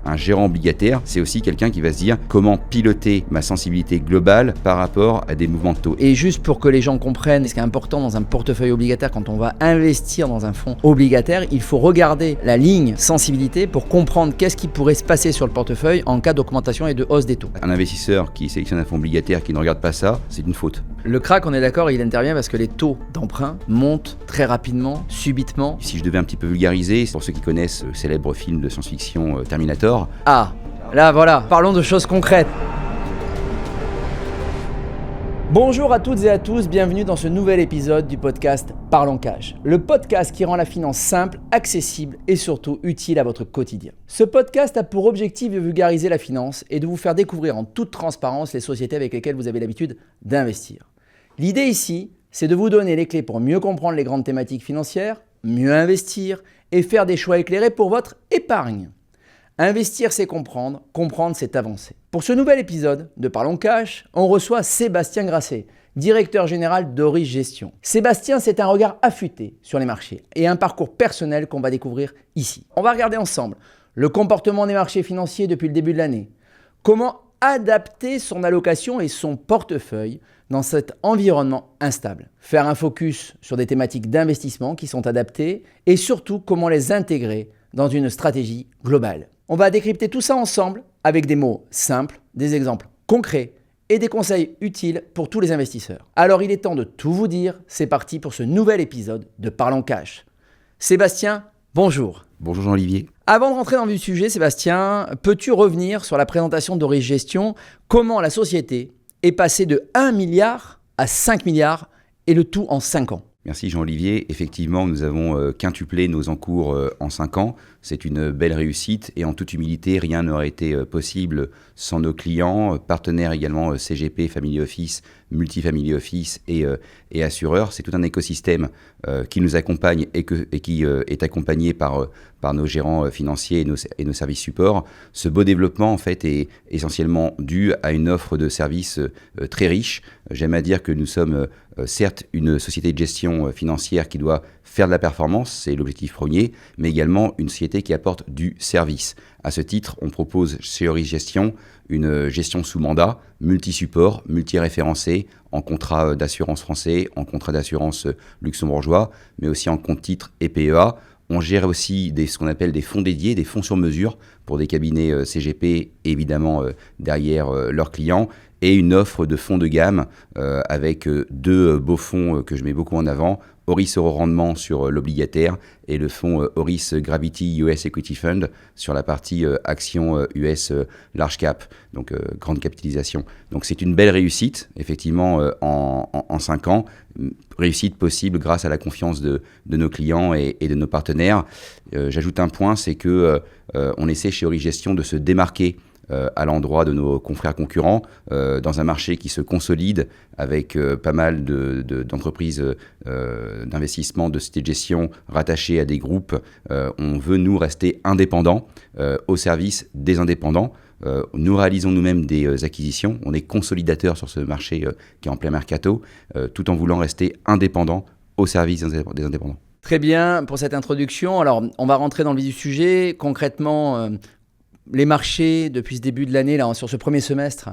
Un gérant obligataire, c'est aussi quelqu'un qui va se dire comment piloter ma sensibilité globale par rapport à des mouvements de taux. Et juste pour que les gens comprennent ce qui est important dans un portefeuille obligataire, quand on va investir dans un fonds obligataire, il faut regarder la ligne sensibilité pour comprendre qu'est-ce qui pourrait se passer sur le portefeuille en cas d'augmentation et de hausse des taux. Un investisseur qui sélectionne un fonds obligataire qui ne regarde pas ça, c'est une faute. Le crack, on est d'accord, il intervient parce que les taux d'emprunt montent très rapidement, subitement. Si je devais un petit peu vulgariser, pour ceux qui connaissent le célèbre film de science-fiction Terminator. Ah, là voilà, parlons de choses concrètes. Bonjour à toutes et à tous, bienvenue dans ce nouvel épisode du podcast Parlons Cash. Le podcast qui rend la finance simple, accessible et surtout utile à votre quotidien. Ce podcast a pour objectif de vulgariser la finance et de vous faire découvrir en toute transparence les sociétés avec lesquelles vous avez l'habitude d'investir. L'idée ici, c'est de vous donner les clés pour mieux comprendre les grandes thématiques financières, mieux investir et faire des choix éclairés pour votre épargne. Investir, c'est comprendre, comprendre, c'est avancer. Pour ce nouvel épisode de Parlons Cash, on reçoit Sébastien Grasset, directeur général d'Auris Gestion. Sébastien, c'est un regard affûté sur les marchés et un parcours personnel qu'on va découvrir ici. On va regarder ensemble le comportement des marchés financiers depuis le début de l'année, comment adapter son allocation et son portefeuille dans cet environnement instable, faire un focus sur des thématiques d'investissement qui sont adaptées et surtout comment les intégrer dans une stratégie globale. On va décrypter tout ça ensemble avec des mots simples, des exemples concrets et des conseils utiles pour tous les investisseurs. Alors il est temps de tout vous dire, c'est parti pour ce nouvel épisode de Parlons Cash. Sébastien, bonjour. Bonjour Jean-Olivier. Avant de rentrer dans le vif du sujet, Sébastien, peux-tu revenir sur la présentation d'Auris Gestion, comment la société est passée de 1 milliard à 5 milliards et le tout en 5 ans? Merci Jean-Olivier. Effectivement, nous avons quintuplé nos encours en 5 ans. C'est une belle réussite et en toute humilité, rien n'aurait été possible sans nos clients, partenaires également CGP, Family Office, Multifamily Office et assureurs. C'est tout un écosystème qui nous accompagne et qui est accompagné par nos gérants financiers et nos services supports. Ce beau développement en fait est essentiellement dû à une offre de services très riche. J'aime à dire que nous sommes certes une société de gestion financière qui doit faire de la performance, c'est l'objectif premier, mais également une société qui apporte du service. À ce titre, on propose chez Auris Gestion une gestion sous mandat, multi-support, multi-référencé, en contrat d'assurance français, en contrat d'assurance luxembourgeois, mais aussi en compte titre et PEA. On gère aussi ce qu'on appelle des fonds dédiés, des fonds sur mesure pour des cabinets CGP, évidemment derrière leurs clients, et une offre de fonds de gamme avec deux beaux fonds que je mets beaucoup en avant, Auris Euro Rendement sur l'obligataire et le fonds Auris Gravity US Equity Fund sur la partie action US large cap, donc grande capitalisation. Donc c'est une belle réussite, effectivement, en 5 ans. Réussite possible grâce à la confiance de nos clients et de nos partenaires. J'ajoute un point, c'est que on essaie chez Auris Gestion de se démarquer à l'endroit de nos confrères concurrents, dans un marché qui se consolide avec pas mal d'entreprises d'investissement, de sociétés de gestion rattachées à des groupes. On veut, nous, rester indépendants au service des indépendants. Nous réalisons nous-mêmes des acquisitions. On est consolidateur sur ce marché qui est en plein mercato, tout en voulant rester indépendants au service des indépendants. Très bien pour cette introduction. Alors, on va rentrer dans le vif du sujet. Concrètement, les marchés, depuis ce début de l'année, là, sur ce premier semestre,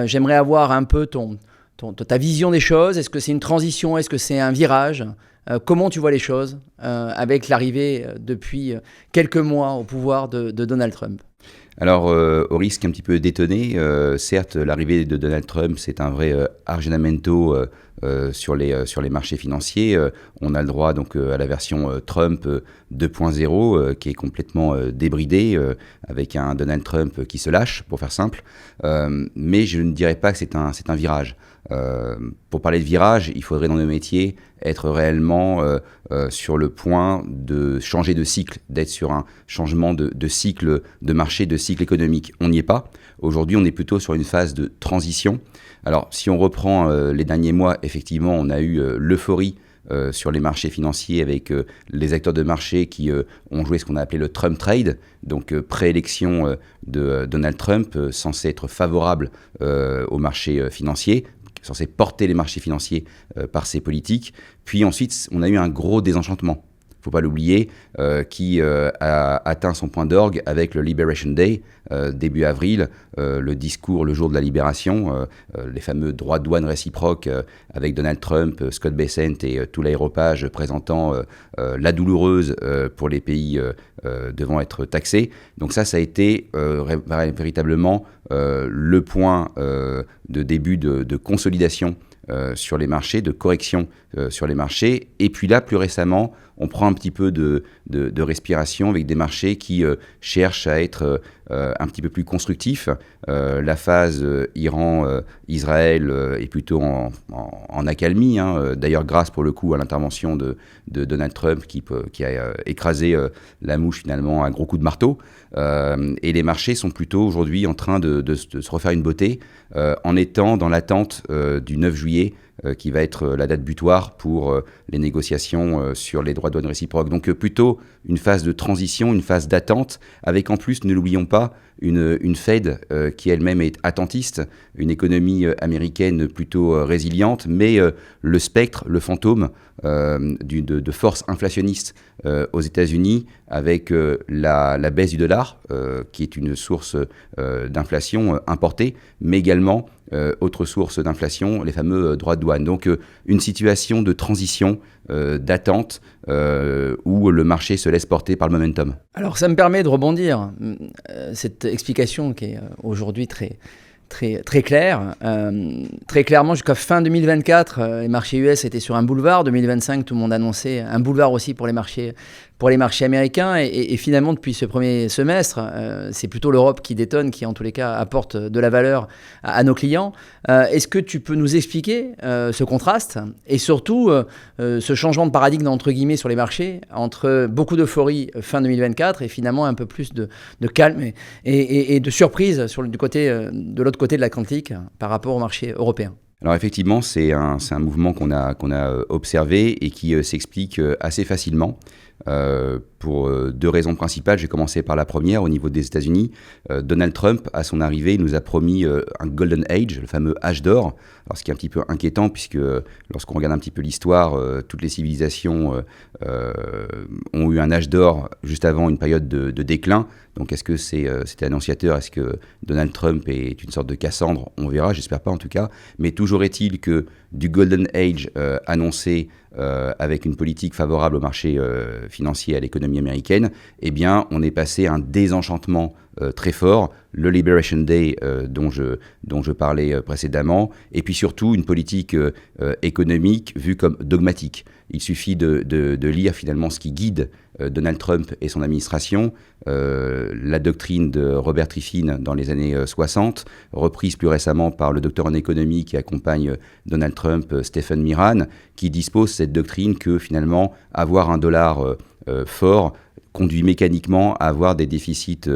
j'aimerais avoir un peu ta vision des choses. Est-ce que c'est une transition? Est-ce que c'est un virage? Comment tu vois les choses avec l'arrivée depuis quelques mois au pouvoir de Donald Trump? Alors, au risque un petit peu d'étonner, certes, l'arrivée de Donald Trump, c'est un vrai arginamento sur les marchés financiers. On a le droit donc à la version Trump 2.0 qui est complètement débridée, avec un Donald Trump qui se lâche, pour faire simple. Mais je ne dirais pas que c'est un virage. Pour parler de virage, il faudrait dans nos métiers être réellement sur le point de changer de cycle, d'être sur un changement de cycle de marché, de cycle économique. On n'y est pas. Aujourd'hui, on est plutôt sur une phase de transition. Alors, si on reprend les derniers mois, effectivement, on a eu l'euphorie sur les marchés financiers avec les acteurs de marché qui ont joué ce qu'on a appelé le Trump Trade, donc préélection de Donald Trump, censé être favorable aux marchés financiers, censé porter les marchés financiers par ses politiques. Puis ensuite, on a eu un gros désenchantement. faut pas l'oublier, qui a atteint son point d'orgue avec le Liberation Day, début avril, le discours le jour de la libération, les fameux droits de douane réciproques avec Donald Trump, Scott Bessent et tout l'aéropage présentant la douloureuse pour les pays devant être taxés. Donc ça a été véritablement le point de début de consolidation sur les marchés, de correction sur les marchés. Et puis là, plus récemment, on prend un petit peu de respiration avec des marchés qui cherchent à être un petit peu plus constructifs. La phase Iran-Israël est plutôt en accalmie. D'ailleurs, grâce pour le coup à l'intervention de Donald Trump qui a écrasé la mouche finalement à un gros coup de marteau. Et les marchés sont plutôt aujourd'hui en train de se refaire une beauté en étant dans l'attente du 9 juillet qui va être la date butoir pour les négociations sur les droits de douane réciproques. Donc plutôt une phase de transition, une phase d'attente, avec en plus, ne l'oublions pas, une Fed qui elle-même est attentiste, une économie américaine plutôt résiliente, mais le spectre, le fantôme de force inflationniste aux États-Unis avec la baisse du dollar, qui est une source d'inflation importée, mais également autre source d'inflation, les fameux droits de douane. Donc une situation de transition, d'attente, où le marché se laisse porter par le momentum. Alors ça me permet de rebondir, cette explication qui est aujourd'hui très claire. Très clairement, jusqu'à fin 2024, les marchés US étaient sur un boulevard. 2025, tout le monde annonçait un boulevard aussi pour les marchés américains. Et finalement, depuis ce premier semestre, c'est plutôt l'Europe qui détonne, qui en tous les cas apporte de la valeur à nos clients. Est-ce que tu peux nous expliquer ce contraste et surtout ce changement de paradigme entre guillemets sur les marchés entre beaucoup d'euphorie fin 2024 et finalement un peu plus de calme et de surprise de l'autre côté de l'Atlantique par rapport au marché européen? Alors effectivement, c'est un mouvement qu'on a observé et qui s'explique assez facilement. Pour deux raisons principales. Je vais commencer par la première. Au niveau des États-Unis, Donald Trump, à son arrivée, nous a promis un Golden Age, le fameux âge d'or. Alors, ce qui est un petit peu inquiétant, puisque lorsqu'on regarde un petit peu l'histoire, toutes les civilisations ont eu un âge d'or juste avant une période de déclin. Donc, est-ce que c'était annonciateur? Est-ce que Donald Trump est une sorte de Cassandre? On verra, j'espère pas en tout cas. Mais toujours est-il que du Golden Age annoncé avec une politique favorable au marché financier et à l'économie américaine, eh bien, on est passé à un désenchantement très fort, le Liberation Day dont je parlais précédemment, et puis surtout une politique économique vue comme dogmatique. Il suffit de lire finalement ce qui guide Donald Trump et son administration, la doctrine de Robert Triffin dans les années 60, reprise plus récemment par le docteur en économie qui accompagne Donald Trump, Stephen Miran, qui dispose cette doctrine que finalement avoir un dollar fort conduit mécaniquement à avoir des déficits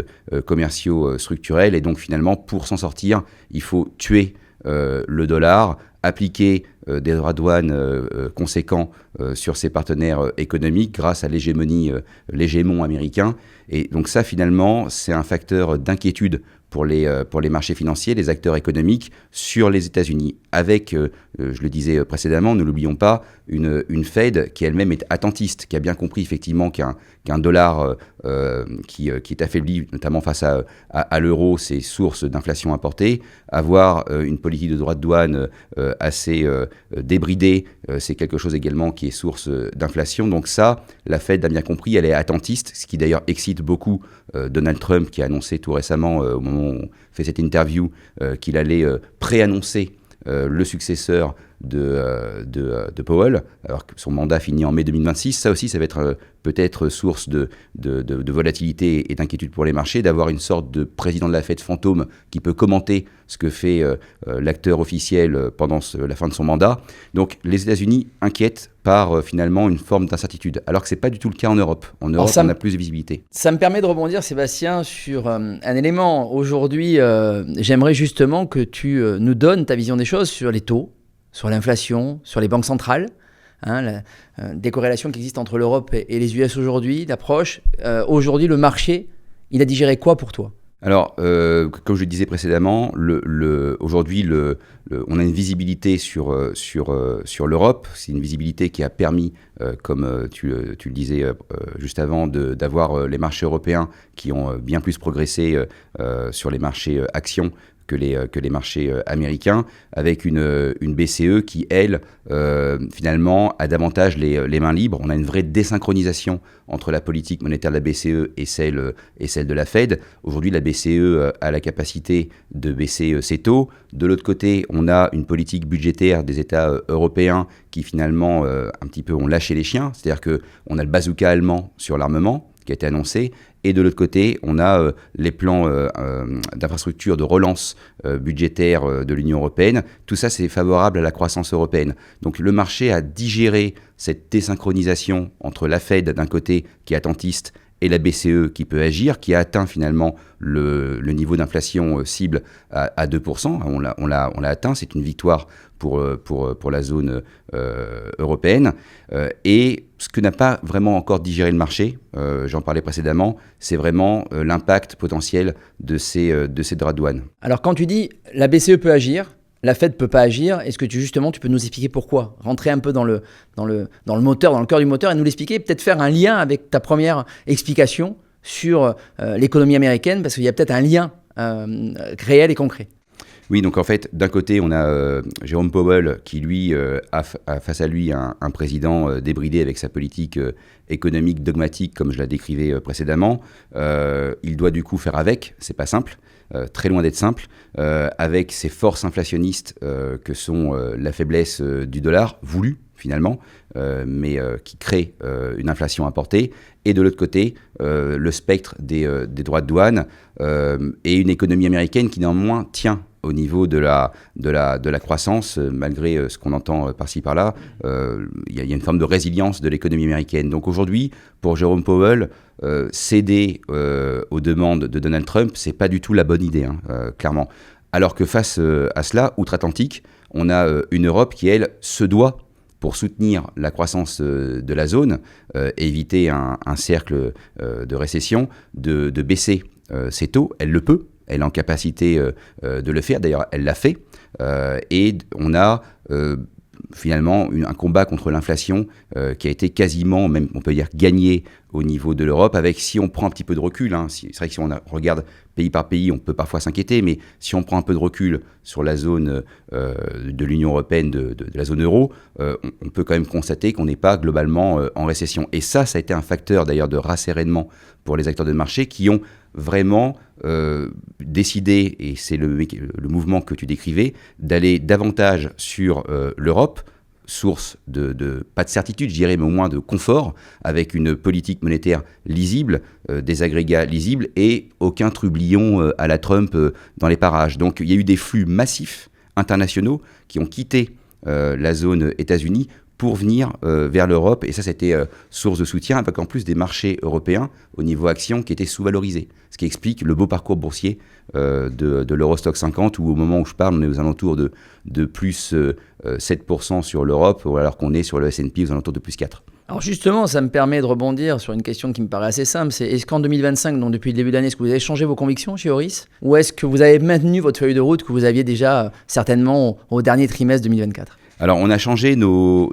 commerciaux structurels, et donc finalement pour s'en sortir, il faut tuer le dollar, appliquer des droits de douane conséquents sur ses partenaires économiques grâce à l'hégémon américain. Et donc ça, finalement, c'est un facteur d'inquiétude pour les marchés financiers, les acteurs économiques sur les États-Unis. Avec, je le disais précédemment, ne l'oublions pas, une Fed qui elle-même est attentiste, qui a bien compris effectivement qu'un dollar qui est affaibli, notamment face à l'euro, c'est source d'inflation importée. Avoir une politique de droits de douane assez débridée, c'est quelque chose également qui est source d'inflation. Donc ça, la Fed a bien compris, elle est attentiste, ce qui d'ailleurs excite beaucoup Donald Trump, qui a annoncé tout récemment, au moment où on fait cette interview, qu'il allait préannoncer le successeur de Powell, alors que son mandat finit en mai 2026. Ça aussi, ça va être peut-être source de volatilité et d'inquiétude pour les marchés, d'avoir une sorte de président de la Fed fantôme qui peut commenter ce que fait l'acteur officiel pendant la fin de son mandat. Donc les États-Unis inquiètent par finalement une forme d'incertitude, alors que ce n'est pas du tout le cas en Europe. En Europe, on a plus de visibilité. Ça me permet de rebondir, Sébastien, sur un élément. Aujourd'hui, j'aimerais justement que tu nous donnes ta vision des choses sur les taux, sur l'inflation, sur les banques centrales, la décorrélation qui existe entre l'Europe et les US aujourd'hui, l'approche. Aujourd'hui, le marché, il a digéré quoi pour toi ? Alors, comme je le disais précédemment, aujourd'hui, on a une visibilité sur l'Europe. C'est une visibilité qui a permis, comme tu le disais juste avant, d'avoir les marchés européens qui ont bien plus progressé sur les marchés actions que les marchés américains, avec une BCE qui, elle, finalement, a davantage les mains libres. On a une vraie désynchronisation entre la politique monétaire de la BCE et celle de la Fed. Aujourd'hui, la BCE a la capacité de baisser ses taux. De l'autre côté, on a une politique budgétaire des États européens qui, finalement, un petit peu ont lâché les chiens. C'est-à-dire qu'on a le bazooka allemand sur l'armement qui a été annoncé. Et de l'autre côté, on a les plans d'infrastructure, de relance budgétaire de l'Union européenne. Tout ça, c'est favorable à la croissance européenne. Donc le marché a digéré cette désynchronisation entre la Fed d'un côté qui est attentiste et la BCE qui peut agir, qui a atteint finalement le niveau d'inflation cible à 2%. On l'a atteint, c'est une victoire pour la zone européenne. Et ce que n'a pas vraiment encore digéré le marché, j'en parlais précédemment, c'est vraiment l'impact potentiel de ces droits de douane. Alors quand tu dis la BCE peut agir, la Fed ne peut pas agir, est-ce que tu peux nous expliquer pourquoi? Rentrer un peu dans le moteur, dans le cœur du moteur et nous l'expliquer, peut-être faire un lien avec ta première explication sur l'économie américaine, parce qu'il y a peut-être un lien réel et concret. Oui, donc en fait, d'un côté, on a Jérôme Powell qui, lui, a face à lui un président débridé avec sa politique économique dogmatique, comme je la décrivais précédemment. Il doit du coup faire avec, c'est pas simple. Très loin d'être simple, avec ces forces inflationnistes que sont la faiblesse du dollar, voulue finalement, mais qui crée une inflation importée, et de l'autre côté, le spectre des droits de douane et une économie américaine qui néanmoins tient au niveau de la croissance, malgré ce qu'on entend par-ci par-là. Il y a une forme de résilience de l'économie américaine. Donc aujourd'hui, pour Jérôme Powell, céder aux demandes de Donald Trump, c'est pas du tout la bonne idée, clairement. Alors que face à cela, outre-Atlantique, on a une Europe qui, elle, se doit, pour soutenir la croissance de la zone et éviter un cercle de récession, de baisser ses taux. Elle le peut. Elle est en capacité de le faire, d'ailleurs elle l'a fait, et on a finalement un combat contre l'inflation qui a été quasiment, même on peut dire, gagné au niveau de l'Europe, avec, si on prend un petit peu de recul, c'est vrai que si on regarde pays par pays, on peut parfois s'inquiéter, mais si on prend un peu de recul sur la zone de l'Union européenne, de la zone euro, on peut quand même constater qu'on n'est pas globalement en récession. Et ça a été un facteur d'ailleurs de rassérénement pour les acteurs de marché qui ont vraiment décidé, et c'est le mouvement que tu décrivais, d'aller davantage sur l'Europe, source pas de certitude, je dirais, mais au moins de confort, avec une politique monétaire lisible, des agrégats lisibles et aucun trublion à la Trump dans les parages. Donc il y a eu des flux massifs internationaux qui ont quitté la zone États-Unis pour venir vers l'Europe, et ça c'était source de soutien, avec en plus des marchés européens au niveau action qui étaient sous-valorisés, ce qui explique le beau parcours boursier de l'Eurostock 50, où au moment où je parle, on est aux alentours de plus 7% sur l'Europe, alors qu'on est sur le S&P aux alentours de plus 4%. Alors justement, ça me permet de rebondir sur une question qui me paraît assez simple, c'est est-ce qu'en 2025, donc depuis le début de l'année, est-ce que vous avez changé vos convictions chez Oris, ou est-ce que vous avez maintenu votre feuille de route que vous aviez déjà certainement au dernier trimestre 2024 ? Alors, on a changé nos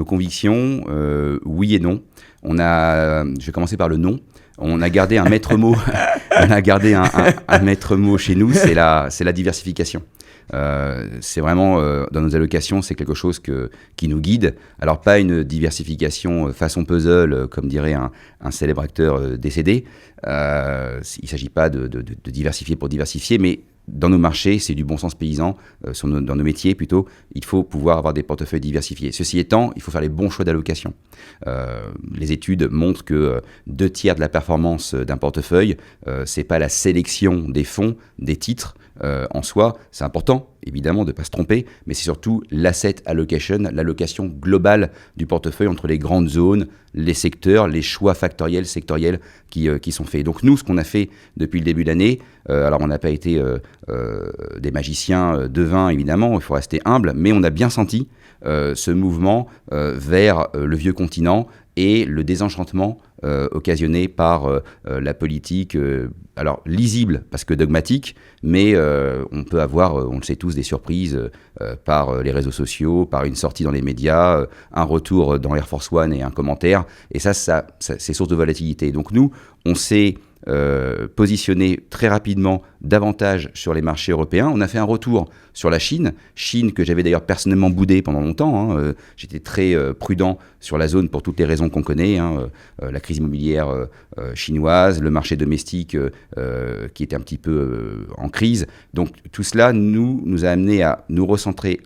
convictions, oui et non. Je vais commencer par le non. On a gardé un maître mot. On a gardé un maître mot chez nous, c'est la diversification. C'est vraiment, dans nos allocations, c'est quelque chose qui nous guide. Alors, pas une diversification façon puzzle, comme dirait un célèbre acteur décédé. Il ne s'agit pas de diversifier pour diversifier, mais dans nos marchés, c'est du bon sens paysan, dans nos métiers plutôt, il faut pouvoir avoir des portefeuilles diversifiés. Ceci étant, il faut faire les bons choix d'allocation. Les études montrent que 2/3 de la performance d'un portefeuille, c'est pas la sélection des fonds, des titres en soi, c'est important, évidemment, de ne pas se tromper, mais c'est surtout l'asset allocation, l'allocation globale du portefeuille entre les grandes zones, les secteurs, les choix factoriels, sectoriels qui sont faits. Donc nous, ce qu'on a fait depuis le début de l'année, alors on n'a pas été des magiciens devins, évidemment, il faut rester humble, mais on a bien senti ce mouvement vers le vieux continent et le désenchantement occasionné par la politique, alors lisible parce que dogmatique, mais on peut avoir, on le sait tous, des surprises par les réseaux sociaux, par une sortie dans les médias, un retour dans Air Force One et un commentaire, et ça c'est source de volatilité. Donc nous, on s'est positionné très rapidement davantage sur les marchés européens. On a fait un retour sur la Chine que j'avais d'ailleurs personnellement boudé pendant longtemps. J'étais très prudent sur la zone pour toutes les raisons qu'on connaît, la crise immobilière chinoise, le marché domestique qui était un petit peu en crise. Donc tout cela nous a amené à nous recentrer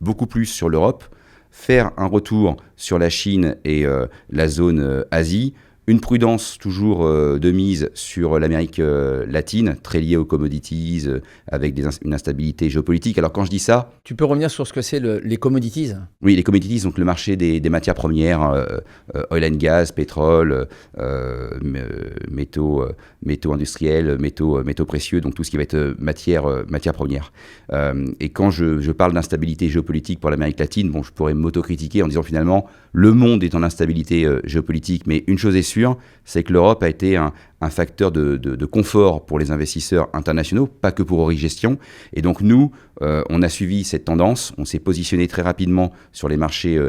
beaucoup plus sur l'Europe, faire un retour sur la Chine et la zone Asie. Une prudence toujours de mise sur l'Amérique latine, très liée aux commodities, avec une instabilité géopolitique. Alors quand je dis ça... Tu peux revenir sur ce que c'est les commodities ? Oui, les commodities, donc le marché des matières premières, oil and gas, pétrole, métaux industriels, métaux précieux, donc tout ce qui va être matière première. Et quand je parle d'instabilité géopolitique pour l'Amérique latine, bon, je pourrais m'autocritiquer en disant finalement, le monde est en instabilité géopolitique, mais une chose est sûre, c'est que l'Europe a été un facteur de confort pour les investisseurs internationaux, pas que pour Origestion. Et donc nous, on a suivi cette tendance, on s'est positionné très rapidement sur les marchés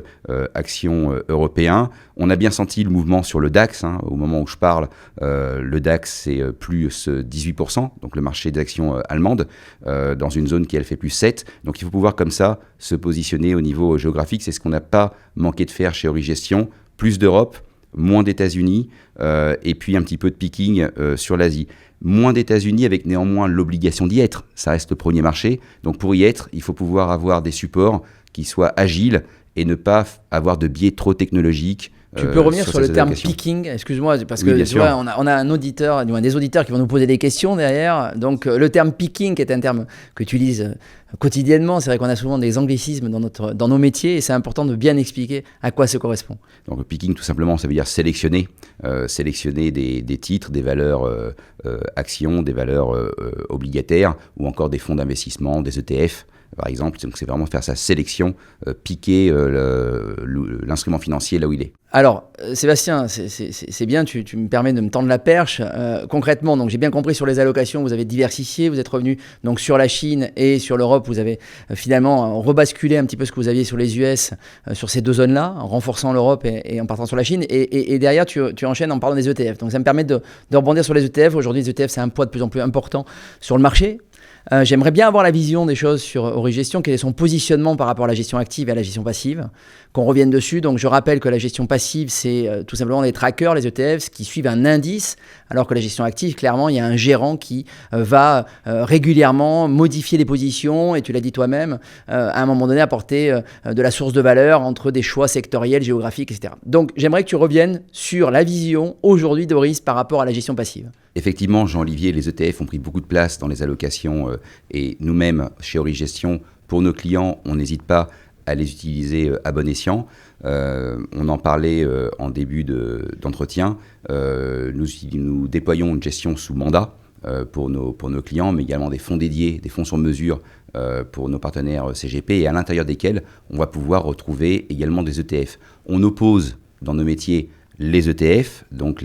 actions européens. On a bien senti le mouvement sur le DAX, au moment où je parle, le DAX c'est plus 18%, donc le marché des actions allemandes, dans une zone qui elle fait plus 7%. Donc il faut pouvoir comme ça se positionner au niveau géographique, c'est ce qu'on n'a pas manqué de faire chez Origestion, plus d'Europe, moins d'États-Unis et puis un petit peu de picking sur l'Asie. Moins d'États-Unis avec néanmoins l'obligation d'y être. Ça reste le premier marché. Donc pour y être, il faut pouvoir avoir des supports qui soient agiles et ne pas avoir de biais trop technologiques. Tu peux revenir sur le terme picking, excuse-moi, parce que tu vois, on a un auditeur, des auditeurs qui vont nous poser des questions derrière. Donc le terme picking, qui est un terme que tu utilises quotidiennement, c'est vrai qu'on a souvent des anglicismes dans nos métiers et c'est important de bien expliquer à quoi ça correspond. Donc le picking, tout simplement, ça veut dire sélectionner des titres, des valeurs actions, des valeurs obligataires ou encore des fonds d'investissement, des ETF. Par exemple, donc c'est vraiment faire sa sélection, piquer l'instrument financier là où il est. Alors, Sébastien, c'est bien, tu me permets de me tendre la perche. Concrètement, donc j'ai bien compris sur les allocations, vous avez diversifié, vous êtes revenu donc sur la Chine et sur l'Europe, vous avez finalement rebasculé un petit peu ce que vous aviez sur les US, sur ces deux zones-là, en renforçant l'Europe et en partant sur la Chine. Et derrière, tu enchaînes en parlant des ETF. Donc ça me permet de rebondir sur les ETF. Aujourd'hui, les ETF, c'est un poids de plus en plus important sur le marché. J'aimerais bien avoir la vision des choses sur Origestion, quel est son positionnement par rapport à la gestion active et à la gestion passive, qu'on revienne dessus. Donc je rappelle que la gestion passive, c'est tout simplement les trackers, les ETF, qui suivent un indice, alors que la gestion active, clairement, il y a un gérant qui va régulièrement modifier les positions, et tu l'as dit toi-même, à un moment donné apporter de la source de valeur entre des choix sectoriels, géographiques, etc. Donc j'aimerais que tu reviennes sur la vision aujourd'hui d'Oris par rapport à la gestion passive. Effectivement, Jean-Olivier, les ETF ont pris beaucoup de place dans les allocations et nous-mêmes, chez Origestion, pour nos clients, on n'hésite pas à les utiliser à bon escient. On en parlait en début d'entretien. Nous déployons une gestion sous mandat pour nos clients, mais également des fonds dédiés, des fonds sur mesure pour nos partenaires CGP, et à l'intérieur desquels on va pouvoir retrouver également des ETF. On oppose dans nos métiers les ETF, donc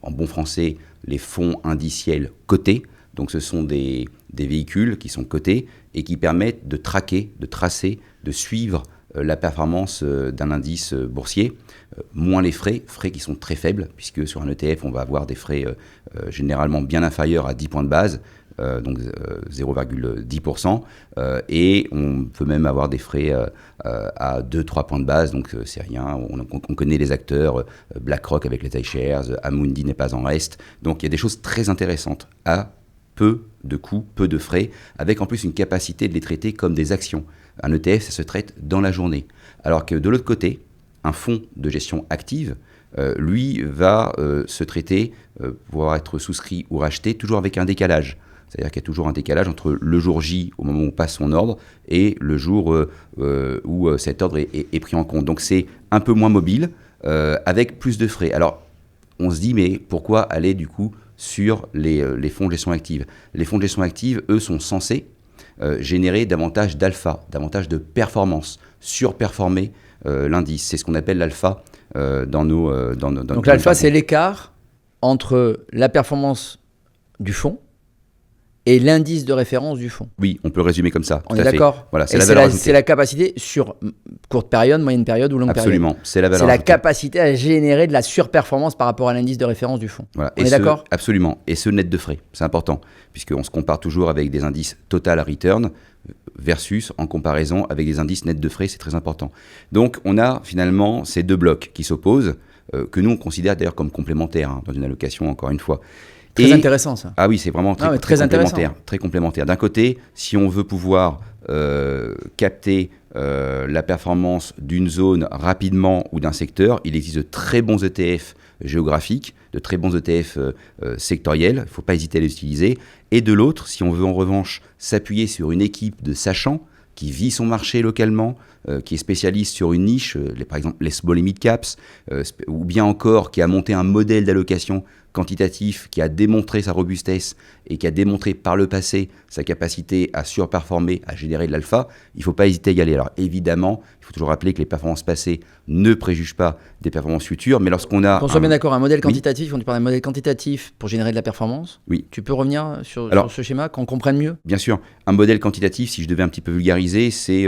en bon français, les fonds indiciels cotés. Donc ce sont des véhicules qui sont cotés et qui permettent de traquer, de tracer, de suivre la performance d'un indice boursier. Moins les frais qui sont très faibles, puisque sur un ETF, on va avoir des frais généralement bien inférieurs à 10 points de base, donc 0,10%, et on peut même avoir des frais à 2-3 points de base, donc c'est rien. On connaît les acteurs, BlackRock avec les iShares, Amundi n'est pas en reste. Donc il y a des choses très intéressantes à peu de coûts, peu de frais, avec en plus une capacité de les traiter comme des actions. Un ETF, ça se traite dans la journée. Alors que de l'autre côté, un fonds de gestion active, lui, va se traiter, pouvoir être souscrit ou racheté, toujours avec un décalage. C'est-à-dire qu'il y a toujours un décalage entre le jour J, au moment où on passe son ordre, et le jour où cet ordre est pris en compte. Donc c'est un peu moins mobile, avec plus de frais. Alors, on se dit, mais pourquoi aller du coup sur les fonds de gestion active? Les fonds de gestion active, eux, sont censés générer davantage d'alpha, davantage de performance, surperformer l'indice. C'est ce qu'on appelle l'alpha dans nos... Donc l'alpha, c'est l'écart entre la performance du fonds et l'indice de référence du fonds. Oui, on peut le résumer comme ça. On est d'accord. Voilà, c'est la valeur ajoutée. C'est la capacité sur courte période, moyenne période ou longue période. Absolument, c'est la valeur ajoutée. C'est la ajoutée. capacité à générer de la surperformance par rapport à l'indice de référence du fonds. Voilà. On est d'accord ? Absolument. Et ce net de frais, c'est important, puisqu'on se compare toujours avec des indices total return versus en comparaison avec des indices net de frais, c'est très important. Donc on a finalement ces deux blocs qui s'opposent, que nous on considère d'ailleurs comme complémentaires dans une allocation, encore une fois. Très intéressant ça. Ah oui, c'est vraiment très complémentaire. Très complémentaire. D'un côté, si on veut pouvoir capter la performance d'une zone rapidement ou d'un secteur, il existe de très bons ETF géographiques, de très bons ETF sectoriels, il ne faut pas hésiter à les utiliser. Et de l'autre, si on veut en revanche s'appuyer sur une équipe de sachants qui vit son marché localement, qui est spécialiste sur une niche, par exemple les small et mid caps, ou bien encore qui a monté un modèle d'allocation quantitatif, qui a démontré sa robustesse et qui a démontré par le passé sa capacité à surperformer, à générer de l'alpha, il ne faut pas hésiter à y aller. Alors évidemment, il faut toujours rappeler que les performances passées ne préjugent pas des performances futures, mais lorsqu'on a... Qu'on soit bien d'accord, un modèle quantitatif, quand tu parles d'un modèle quantitatif pour générer de la performance, oui. Tu peux revenir sur ce schéma, qu'on comprenne mieux? Bien sûr, un modèle quantitatif, si je devais un petit peu vulgariser, c'est,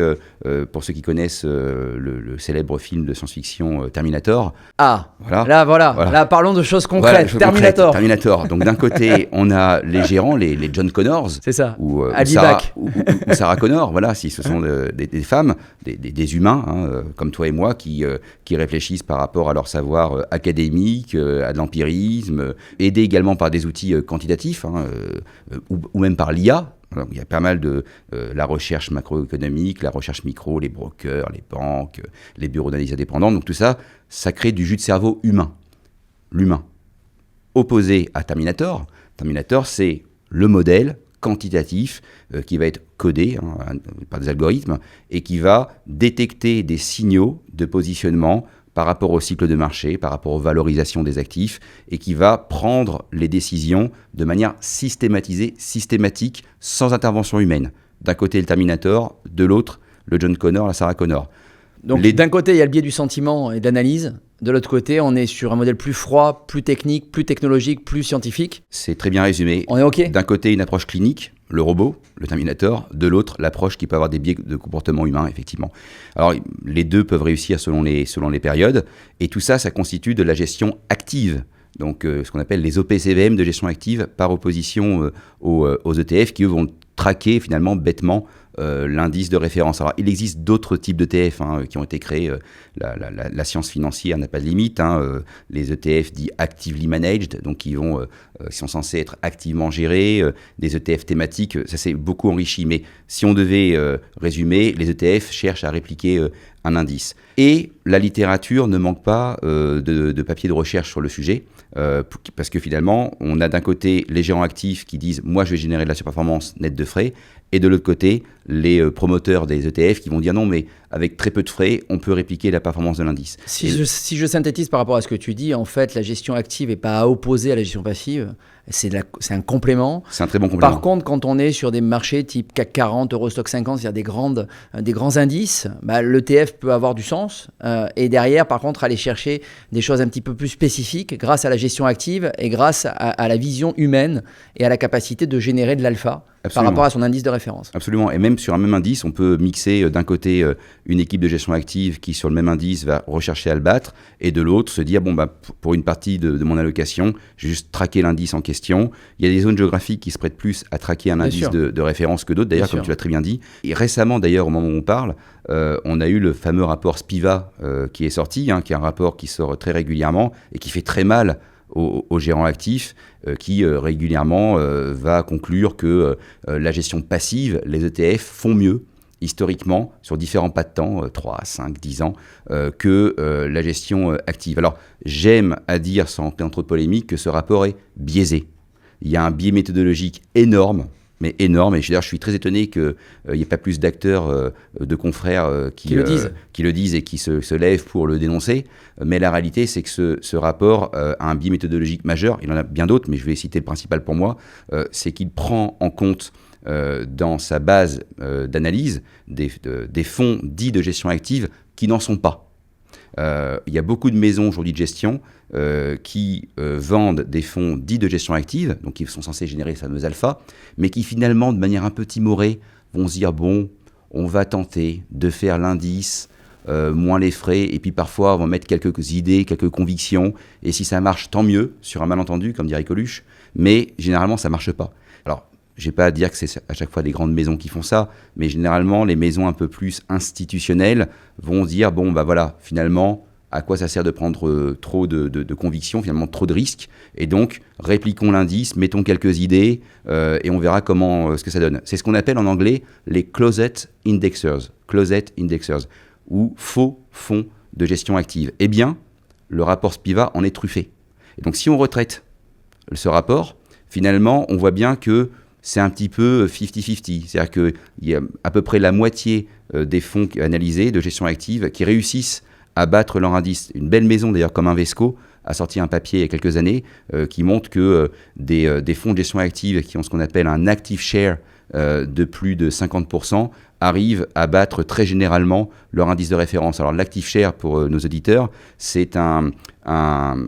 pour ceux qui connaissent le célèbre film de science-fiction Terminator. Ah, voilà. Là, parlons de choses concrètes. Voilà, Terminator. Donc d'un côté, on a les gérants, les John Connors. C'est ça. Ou Sarah Connor, voilà, si ce sont des femmes, des humains, comme toi et moi, qui réfléchissent par rapport à leur savoir académique, à de l'empirisme, aidés également par des outils quantitatifs, ou même par l'IA. Alors, il y a pas mal de la recherche macroéconomique, la recherche micro, les brokers, les banques, les bureaux d'analyse indépendants. Donc tout ça, ça crée du jus de cerveau humain, l'humain. Opposé à Terminator, c'est le modèle quantitatif qui va être codé par des algorithmes et qui va détecter des signaux de positionnement par rapport au cycle de marché, par rapport aux valorisations des actifs, et qui va prendre les décisions de manière systématique, sans intervention humaine. D'un côté, le Terminator, de l'autre, le John Connor, la Sarah Connor. Donc d'un côté, il y a le biais du sentiment et d'analyse. De l'autre côté, on est sur un modèle plus froid, plus technique, plus technologique, plus scientifique. C'est très bien résumé. On est OK. D'un côté, une approche clinique, le robot, le Terminator. De l'autre, l'approche qui peut avoir des biais de comportement humain, effectivement. Alors, les deux peuvent réussir selon les périodes. Et tout ça, ça constitue de la gestion active. Donc, ce qu'on appelle les OPCVM de gestion active, par opposition aux ETF qui, eux, vont traquer finalement bêtement l'indice de référence. Alors, il existe d'autres types d'ETF qui ont été créés. La science financière n'a pas de limite. Les ETF dits actively managed, donc qui sont censés être activement gérés. Des ETF thématiques, ça s'est beaucoup enrichi. Mais si on devait résumer, les ETF cherchent à répliquer un indice. Et la littérature ne manque pas de papiers de recherche sur le sujet, parce que finalement, on a d'un côté les gérants actifs qui disent « moi, je vais générer de la surperformance nette de frais », et de l'autre côté, les promoteurs des ETF qui vont dire « non, mais avec très peu de frais, on peut répliquer la performance de l'indice ». Si je synthétise par rapport à ce que tu dis, en fait, la gestion active n'est pas à opposer à la gestion passive, c'est un complément. C'est un très bon complément. Par contre, quand on est sur des marchés type CAC 40, Eurostock 50, c'est-à-dire des grands indices, l'ETF peut avoir du sens. Et derrière, par contre, aller chercher des choses un petit peu plus spécifiques grâce à la gestion active et grâce à la vision humaine et à la capacité de générer de l'alpha. Par rapport à son indice de référence. Absolument. Et même sur un même indice, on peut mixer d'un côté une équipe de gestion active qui, sur le même indice, va rechercher à le battre, et de l'autre, se dire, pour une partie de mon allocation, je vais juste traquer l'indice en question. Il y a des zones géographiques qui se prêtent plus à traquer un indice de référence que d'autres, d'ailleurs, comme tu l'as très bien dit. Et récemment, d'ailleurs, au moment où on parle, on a eu le fameux rapport Spiva qui est sorti, qui est un rapport qui sort très régulièrement et qui fait très mal aux gérants actifs, qui régulièrement va conclure que la gestion passive, les ETF font mieux historiquement sur différents pas de temps, 3, 5, 10 ans, que la gestion active. Alors j'aime à dire, sans entrer en trop de polémique, que ce rapport est biaisé. il y a un biais méthodologique énorme, mais énorme. Et je suis très étonné qu'il n'y ait pas plus d'acteurs, de confrères qui le disent et qui se lèvent pour le dénoncer. Mais la réalité, c'est que ce rapport a un biais méthodologique majeur. Il y en a bien d'autres, mais je vais citer le principal pour moi. C'est qu'il prend en compte dans sa base d'analyse des fonds dits de gestion active qui n'en sont pas. Il y a beaucoup de maisons aujourd'hui de gestion qui vendent des fonds dits de gestion active, donc qui sont censés générer les fameux alpha, mais qui finalement, de manière un peu timorée, vont se dire bon, on va tenter de faire l'indice, moins les frais, et puis parfois on va mettre quelques idées, quelques convictions, et si ça marche, tant mieux, sur un malentendu, comme dirait Coluche, mais généralement ça ne marche pas. Alors, je n'ai pas à dire que c'est à chaque fois des grandes maisons qui font ça, mais généralement, les maisons un peu plus institutionnelles vont dire, bon, bah voilà, finalement, à quoi ça sert de prendre trop de convictions, finalement trop de risques, et donc répliquons l'indice, mettons quelques idées, et on verra ce que ça donne. C'est ce qu'on appelle en anglais les closet indexers, ou faux fonds de gestion active. Eh bien, le rapport Spiva en est truffé. Et donc si on retraite ce rapport, finalement, on voit bien que c'est un petit peu 50-50. C'est-à-dire qu'il y a à peu près la moitié des fonds analysés de gestion active qui réussissent à battre leur indice. Une belle maison, d'ailleurs, comme Invesco, a sorti un papier il y a quelques années qui montre que des fonds de gestion active qui ont ce qu'on appelle un active share de plus de 50% arrivent à battre très généralement leur indice de référence. Alors l'active share, pour nos auditeurs, c'est un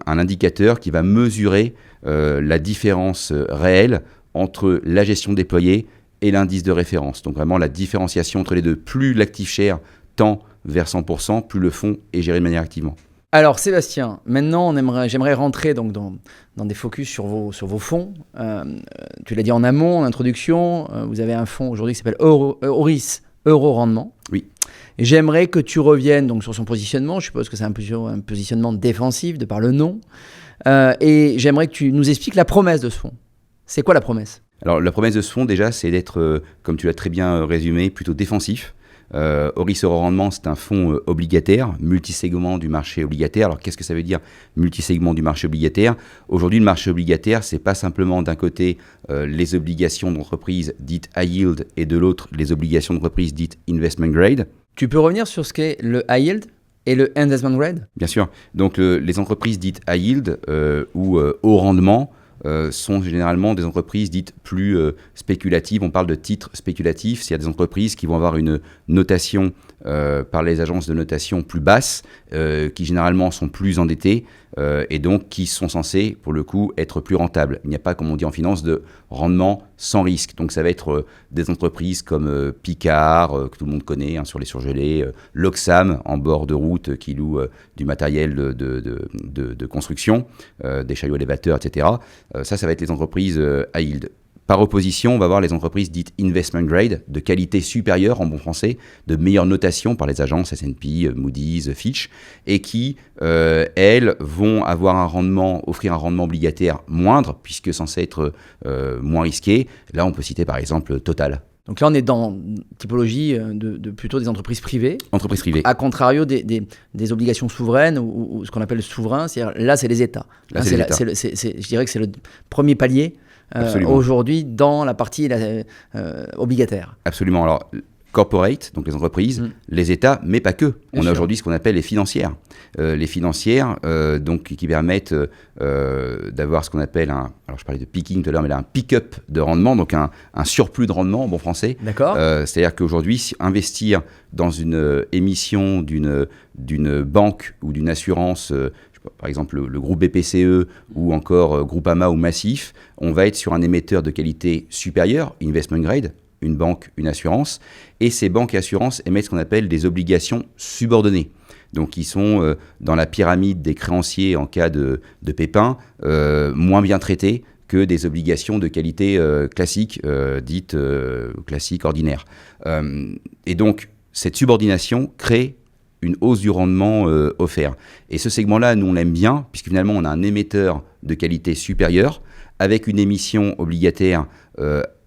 indicateur qui va mesurer la différence réelle entre la gestion déployée et l'indice de référence. Donc vraiment la différenciation entre les deux. Plus l'active share tend vers 100%, plus le fonds est géré de manière activement. Alors Sébastien, maintenant j'aimerais rentrer donc dans des focus sur vos fonds. Tu l'as dit en amont, en introduction, vous avez un fonds aujourd'hui qui s'appelle Auris Euro Rendement. Oui. Et j'aimerais que tu reviennes donc sur son positionnement. Je suppose que c'est un positionnement défensif de par le nom. Et j'aimerais que tu nous expliques la promesse de ce fonds. C'est quoi la promesse ? Alors la promesse de ce fonds déjà, c'est d'être, comme tu l'as très bien résumé, plutôt défensif. Auris Euro Rendement, c'est un fonds obligataire, multisegment du marché obligataire. Alors qu'est-ce que ça veut dire multisegment du marché obligataire ? Aujourd'hui, le marché obligataire, c'est pas simplement d'un côté les obligations d'entreprise dites high yield et de l'autre les obligations d'entreprise dites investment grade. Tu peux revenir sur ce qu'est le high yield et le investment grade ? Bien sûr. Donc les entreprises dites high yield ou haut rendement sont généralement des entreprises dites plus spéculatives. On parle de titres spéculatifs. C'est des entreprises qui vont avoir une notation par les agences de notation plus basse, qui généralement sont plus endettées et donc qui sont censées, pour le coup, être plus rentables. Il n'y a pas, comme on dit en finance, de rendement sans risque. Donc ça va être des entreprises comme Picard, que tout le monde connaît, sur les surgelés, Loxam, en bord de route, qui loue du matériel de construction, des chariots élévateurs, etc. Ça va être les entreprises high yield. Par opposition, on va voir les entreprises dites investment grade, de qualité supérieure en bon français, de meilleure notation par les agences S&P, Moody's, Fitch, et qui, elles, vont offrir un rendement obligataire moindre, puisque censé être moins risqué. Là, on peut citer par exemple Total. Donc là, on est dans typologie de plutôt des entreprises privées. Entreprises privées. À contrario des obligations souveraines ou ce qu'on appelle le souverain, c'est-à-dire là, c'est les États. Là, c'est l'État. Je dirais que c'est le premier palier aujourd'hui dans la partie obligataire. Absolument. Alors, corporate, donc les entreprises, les États, mais pas que. On a aujourd'hui ce qu'on appelle les financières. Les financières, donc, qui permettent d'avoir ce qu'on appelle alors je parlais de peaking tout à l'heure, mais là, un pick-up de rendement, donc un surplus de rendement en bon français. D'accord. C'est-à-dire qu'aujourd'hui, investir dans une émission d'une banque ou d'une assurance, par exemple le groupe BPCE ou encore Groupama ou Massif, on va être sur un émetteur de qualité supérieure, investment grade, une banque, une assurance, et ces banques et assurances émettent ce qu'on appelle des obligations subordonnées. Donc, qui sont dans la pyramide des créanciers en cas de pépin, moins bien traitées que des obligations de qualité classique, dites classique, ordinaire. Et donc, cette subordination crée une hausse du rendement offert. Et ce segment-là, nous, on l'aime bien, puisque finalement, on a un émetteur de qualité supérieure, avec une émission obligataire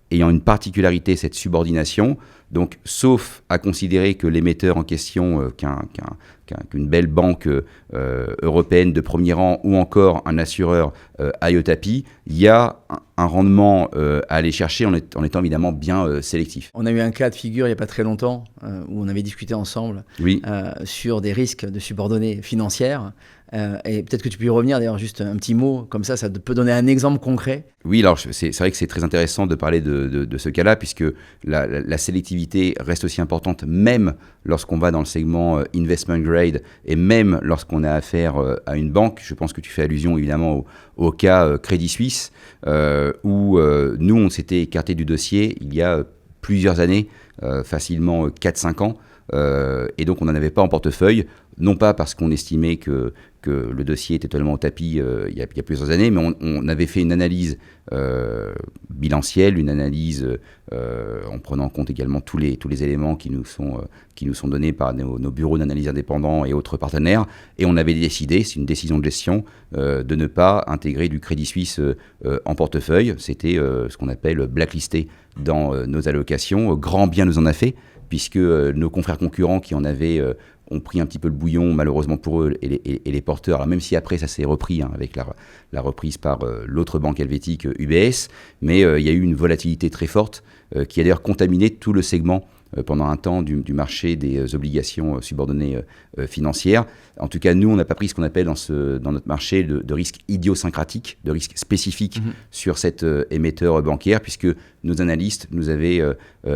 ayant une particularité, cette subordination. Donc, sauf à considérer que l'émetteur en question, qu'une belle banque européenne de premier rang ou encore un assureur aille au tapis, il y a un rendement à aller chercher en étant évidemment bien sélectif. On a eu un cas de figure il n'y a pas très longtemps où on avait discuté ensemble sur des risques de subordonnées financières. Et peut-être que tu peux y revenir, d'ailleurs, juste un petit mot, comme ça peut donner un exemple concret. Oui, alors c'est vrai que c'est très intéressant de parler de ce cas-là, puisque la sélectivité reste aussi importante, même lorsqu'on va dans le segment investment grade, et même lorsqu'on a affaire à une banque. Je pense que tu fais allusion évidemment au cas Crédit Suisse, où nous, on s'était écarté du dossier il y a plusieurs années, facilement 4-5 ans, et donc on n'en avait pas en portefeuille, non pas parce qu'on estimait que le dossier était totalement au tapis il y a plusieurs années, mais on avait fait une analyse bilancielle, une analyse en prenant en compte également tous les éléments qui nous sont donnés par nos bureaux d'analyse indépendants et autres partenaires, et on avait décidé, c'est une décision de gestion, de ne pas intégrer du Crédit Suisse en portefeuille. C'était ce qu'on appelle blacklisté dans nos allocations. Grand bien nous en a fait, puisque nos confrères concurrents qui en avaient ont pris un petit peu le bouillon, malheureusement pour eux, et les porteurs, alors même si après ça s'est repris avec la reprise par l'autre banque helvétique, UBS, mais il y a eu une volatilité très forte qui a d'ailleurs contaminé tout le segment pendant un temps du marché des obligations subordonnées financières. En tout cas, nous, on n'a pas pris ce qu'on appelle dans notre marché de risque idiosyncratique, de risque spécifique sur cet émetteur bancaire, puisque nos analystes nous avaient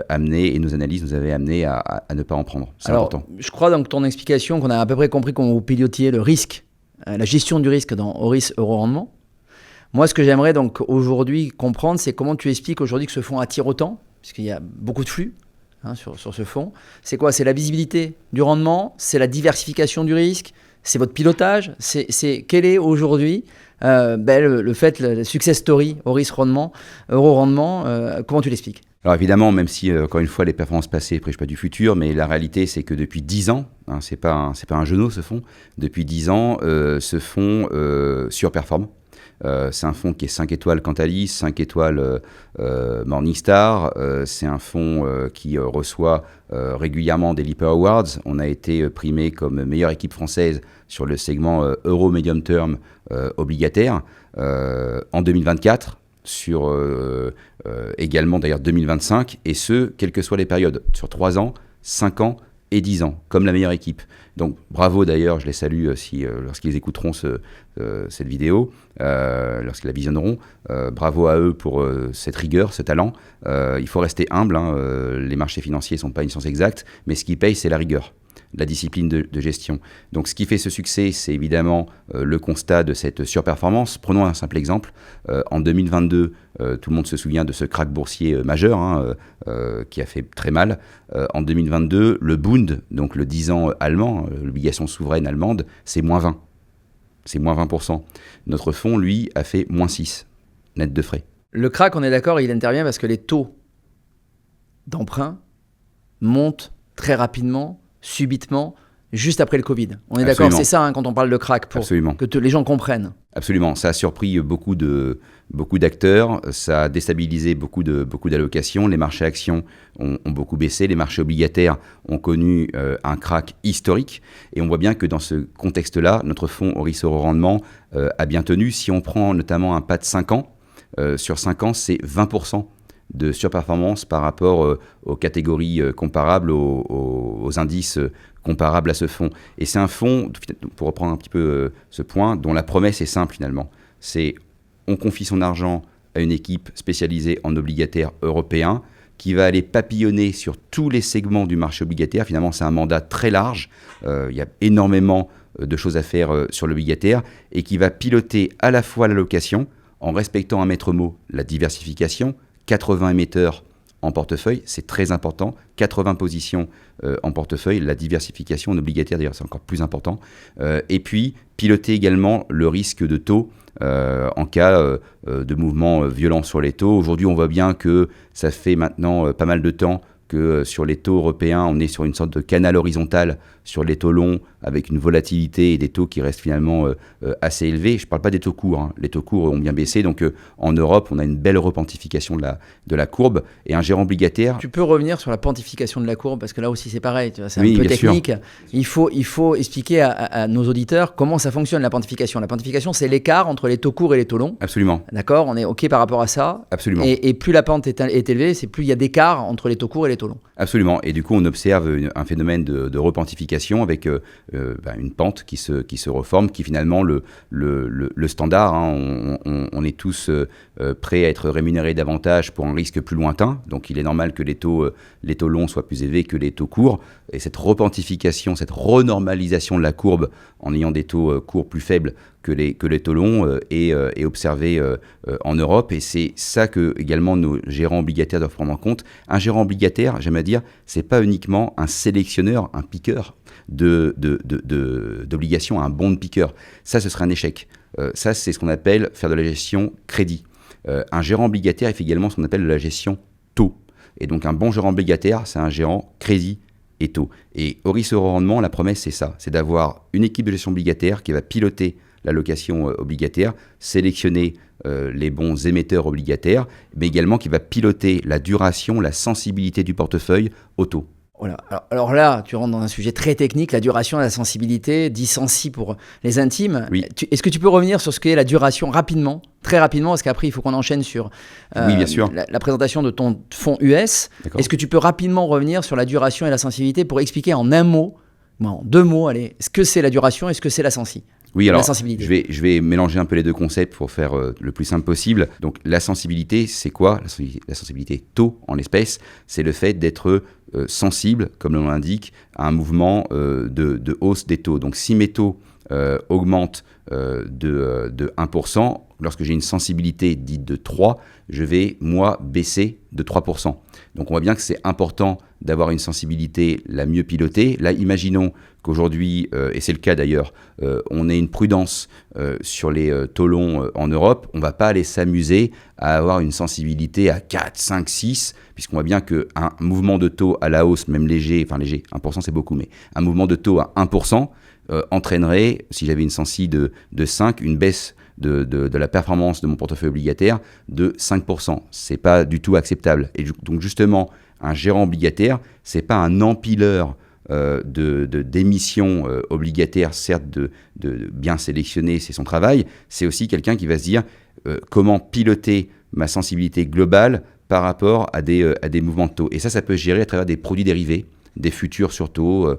amené, et nos analyses nous avaient amené à ne pas en prendre. C'est important. Je crois dans ton explication qu'on a à peu près compris comment vous pilotiez le risque, la gestion du risque dans Horis Euro-Rendement. Moi, ce que j'aimerais donc aujourd'hui comprendre, c'est comment tu expliques aujourd'hui que ce fonds attire autant, puisqu'il y a beaucoup de flux sur ce fonds. C'est quoi? C'est la visibilité du rendement, c'est la diversification du risque, c'est votre pilotage, quel est aujourd'hui le success story Horis Euro-Rendement, comment tu l'expliques? Alors évidemment, même si, encore une fois, les performances passées ne prêchent pas du futur, mais la réalité, c'est que depuis 10 ans, c'est pas un jeu ce fonds, depuis 10 ans, ce fonds surperforme. C'est un fonds qui est 5 étoiles Cantalis, 5 étoiles Morningstar. C'est un fonds qui reçoit régulièrement des Lipper Awards. On a été primé comme meilleure équipe française sur le segment Euro Medium Term obligataire en 2024, sur également d'ailleurs 2025, et ce, quelles que soient les périodes, sur 3 ans, 5 ans et 10 ans, comme la meilleure équipe. Donc bravo d'ailleurs, je les salue lorsqu'ils écouteront cette vidéo, lorsqu'ils la visionneront. Bravo à eux pour cette rigueur, ce talent. Il faut rester humble, les marchés financiers ne sont pas une science exacte, mais ce qui paye, c'est la rigueur, la discipline de gestion. Donc ce qui fait ce succès, c'est évidemment le constat de cette surperformance. Prenons un simple exemple. En 2022, tout le monde se souvient de ce krach boursier majeur qui a fait très mal. En 2022, le Bund, donc le 10 ans allemand, l'obligation souveraine allemande, c'est moins 20. C'est moins 20%. Notre fonds, lui, a fait moins 6, net de frais. Le krach, on est d'accord, il intervient parce que les taux d'emprunt montent très rapidement, subitement, juste après le Covid. On est d'accord, c'est ça quand on parle de krach, pour que les gens comprennent. Absolument, ça a surpris beaucoup d'acteurs, ça a déstabilisé beaucoup d'allocations, les marchés actions ont beaucoup baissé, les marchés obligataires ont connu un krach historique, et on voit bien que dans ce contexte-là, notre fonds Horis Euro-Rendement a bien tenu. Si on prend notamment un pas de 5 ans, sur 5 ans, c'est 20% de surperformance par rapport aux catégories comparables, aux indices comparables à ce fonds. Et c'est un fonds, pour reprendre un petit peu ce point, dont la promesse est simple finalement. C'est on confie son argent à une équipe spécialisée en obligataires européens qui va aller papillonner sur tous les segments du marché obligataire. Finalement, c'est un mandat très large. Il y a énormément de choses à faire sur l'obligataire et qui va piloter à la fois l'allocation en respectant un maître mot, la diversification, 80 émetteurs en portefeuille, c'est très important. 80 positions en portefeuille, la diversification en obligataire, d'ailleurs, c'est encore plus important. Et puis, piloter également le risque de taux en cas de mouvements violents sur les taux. Aujourd'hui, on voit bien que ça fait maintenant pas mal de temps que sur les taux européens, on est sur une sorte de canal horizontal sur les taux longs avec une volatilité et des taux qui restent finalement assez élevés. Je ne parle pas des taux courts, hein. Les taux courts ont bien baissé, donc en Europe, on a une belle repentification de la courbe, et un gérant obligataire... Tu peux revenir sur la pentification de la courbe, parce que là aussi c'est pareil, tu vois, c'est Oui, un peu bien technique. sûr. Il faut expliquer à nos auditeurs comment ça fonctionne la pentification. La pentification, c'est l'écart entre les taux courts et les taux longs. Absolument. D'accord, on est OK par rapport à ça. Absolument. Et plus la pente est élevée, c'est plus il y a d'écart entre les taux courts et les taux longs. Absolument. Et du coup, on observe un phénomène de repentification avec une pente qui se reforme, qui est finalement le standard. Hein. On est tous prêts à être rémunérés davantage pour un risque plus lointain. Donc, il est normal que les taux longs soient plus élevés que les taux courts. Et cette repentification, cette renormalisation de la courbe en ayant des taux courts plus faibles que les taux longs est observée en Europe. Et c'est ça que également nos gérants obligataires doivent prendre en compte. Un gérant obligataire, j'aime à dire, c'est pas uniquement un sélectionneur, un piqueur d'obligations, un bond piqueur. Ça, ce serait un échec. Ça, c'est ce qu'on appelle faire de la gestion crédit. Un gérant obligataire, il fait également ce qu'on appelle de la gestion taux. Et donc, un bon gérant obligataire, c'est un gérant crédit et taux. Et au risque au rendement, la promesse, c'est ça. C'est d'avoir une équipe de gestion obligataire qui va piloter l'allocation obligataire, sélectionner les bons émetteurs obligataires, mais également qui va piloter la duration, la sensibilité du portefeuille au taux. Voilà. Alors là, tu rentres dans un sujet très technique, la duration, la sensibilité, dit sensi pour les intimes. Oui. Est-ce que tu peux revenir sur ce qu'est la duration rapidement, très rapidement, parce qu'après, il faut qu'on enchaîne sur oui, bien sûr. La présentation de ton fonds US. D'accord. Est-ce que tu peux rapidement revenir sur la duration et la sensibilité pour expliquer en un mot, en 2 mots, allez, ce que c'est la duration et ce que c'est la sensi? Oui, alors, la sensibilité. je vais mélanger un peu les deux concepts pour faire le plus simple possible. Donc, la sensibilité, c'est quoi? La sensibilité taux, en l'espèce, c'est le fait d'être sensible, comme le nom l'indique, à un mouvement de hausse des taux. Donc, si mes taux augmentent de 1%, lorsque j'ai une sensibilité dite de 3, je vais, moi, baisser de 3%. Donc, on voit bien que c'est important d'avoir une sensibilité la mieux pilotée. Là, imaginons qu'aujourd'hui, et c'est le cas d'ailleurs, on ait une prudence sur les taux longs en Europe. On ne va pas aller s'amuser à avoir une sensibilité à 4, 5, 6, puisqu'on voit bien qu'un mouvement de taux à la hausse, même léger, 1% c'est beaucoup, mais un mouvement de taux à 1% entraînerait, si j'avais une sensi de 5, une baisse de la performance de mon portefeuille obligataire de 5%. Ce n'est pas du tout acceptable. Et donc justement, un gérant obligataire, ce n'est pas un empileur d'émissions obligataires, certes de bien sélectionner, c'est son travail, c'est aussi quelqu'un qui va se dire comment piloter ma sensibilité globale par rapport à des mouvements de taux. Et ça peut se gérer à travers des produits dérivés, des futurs sur taux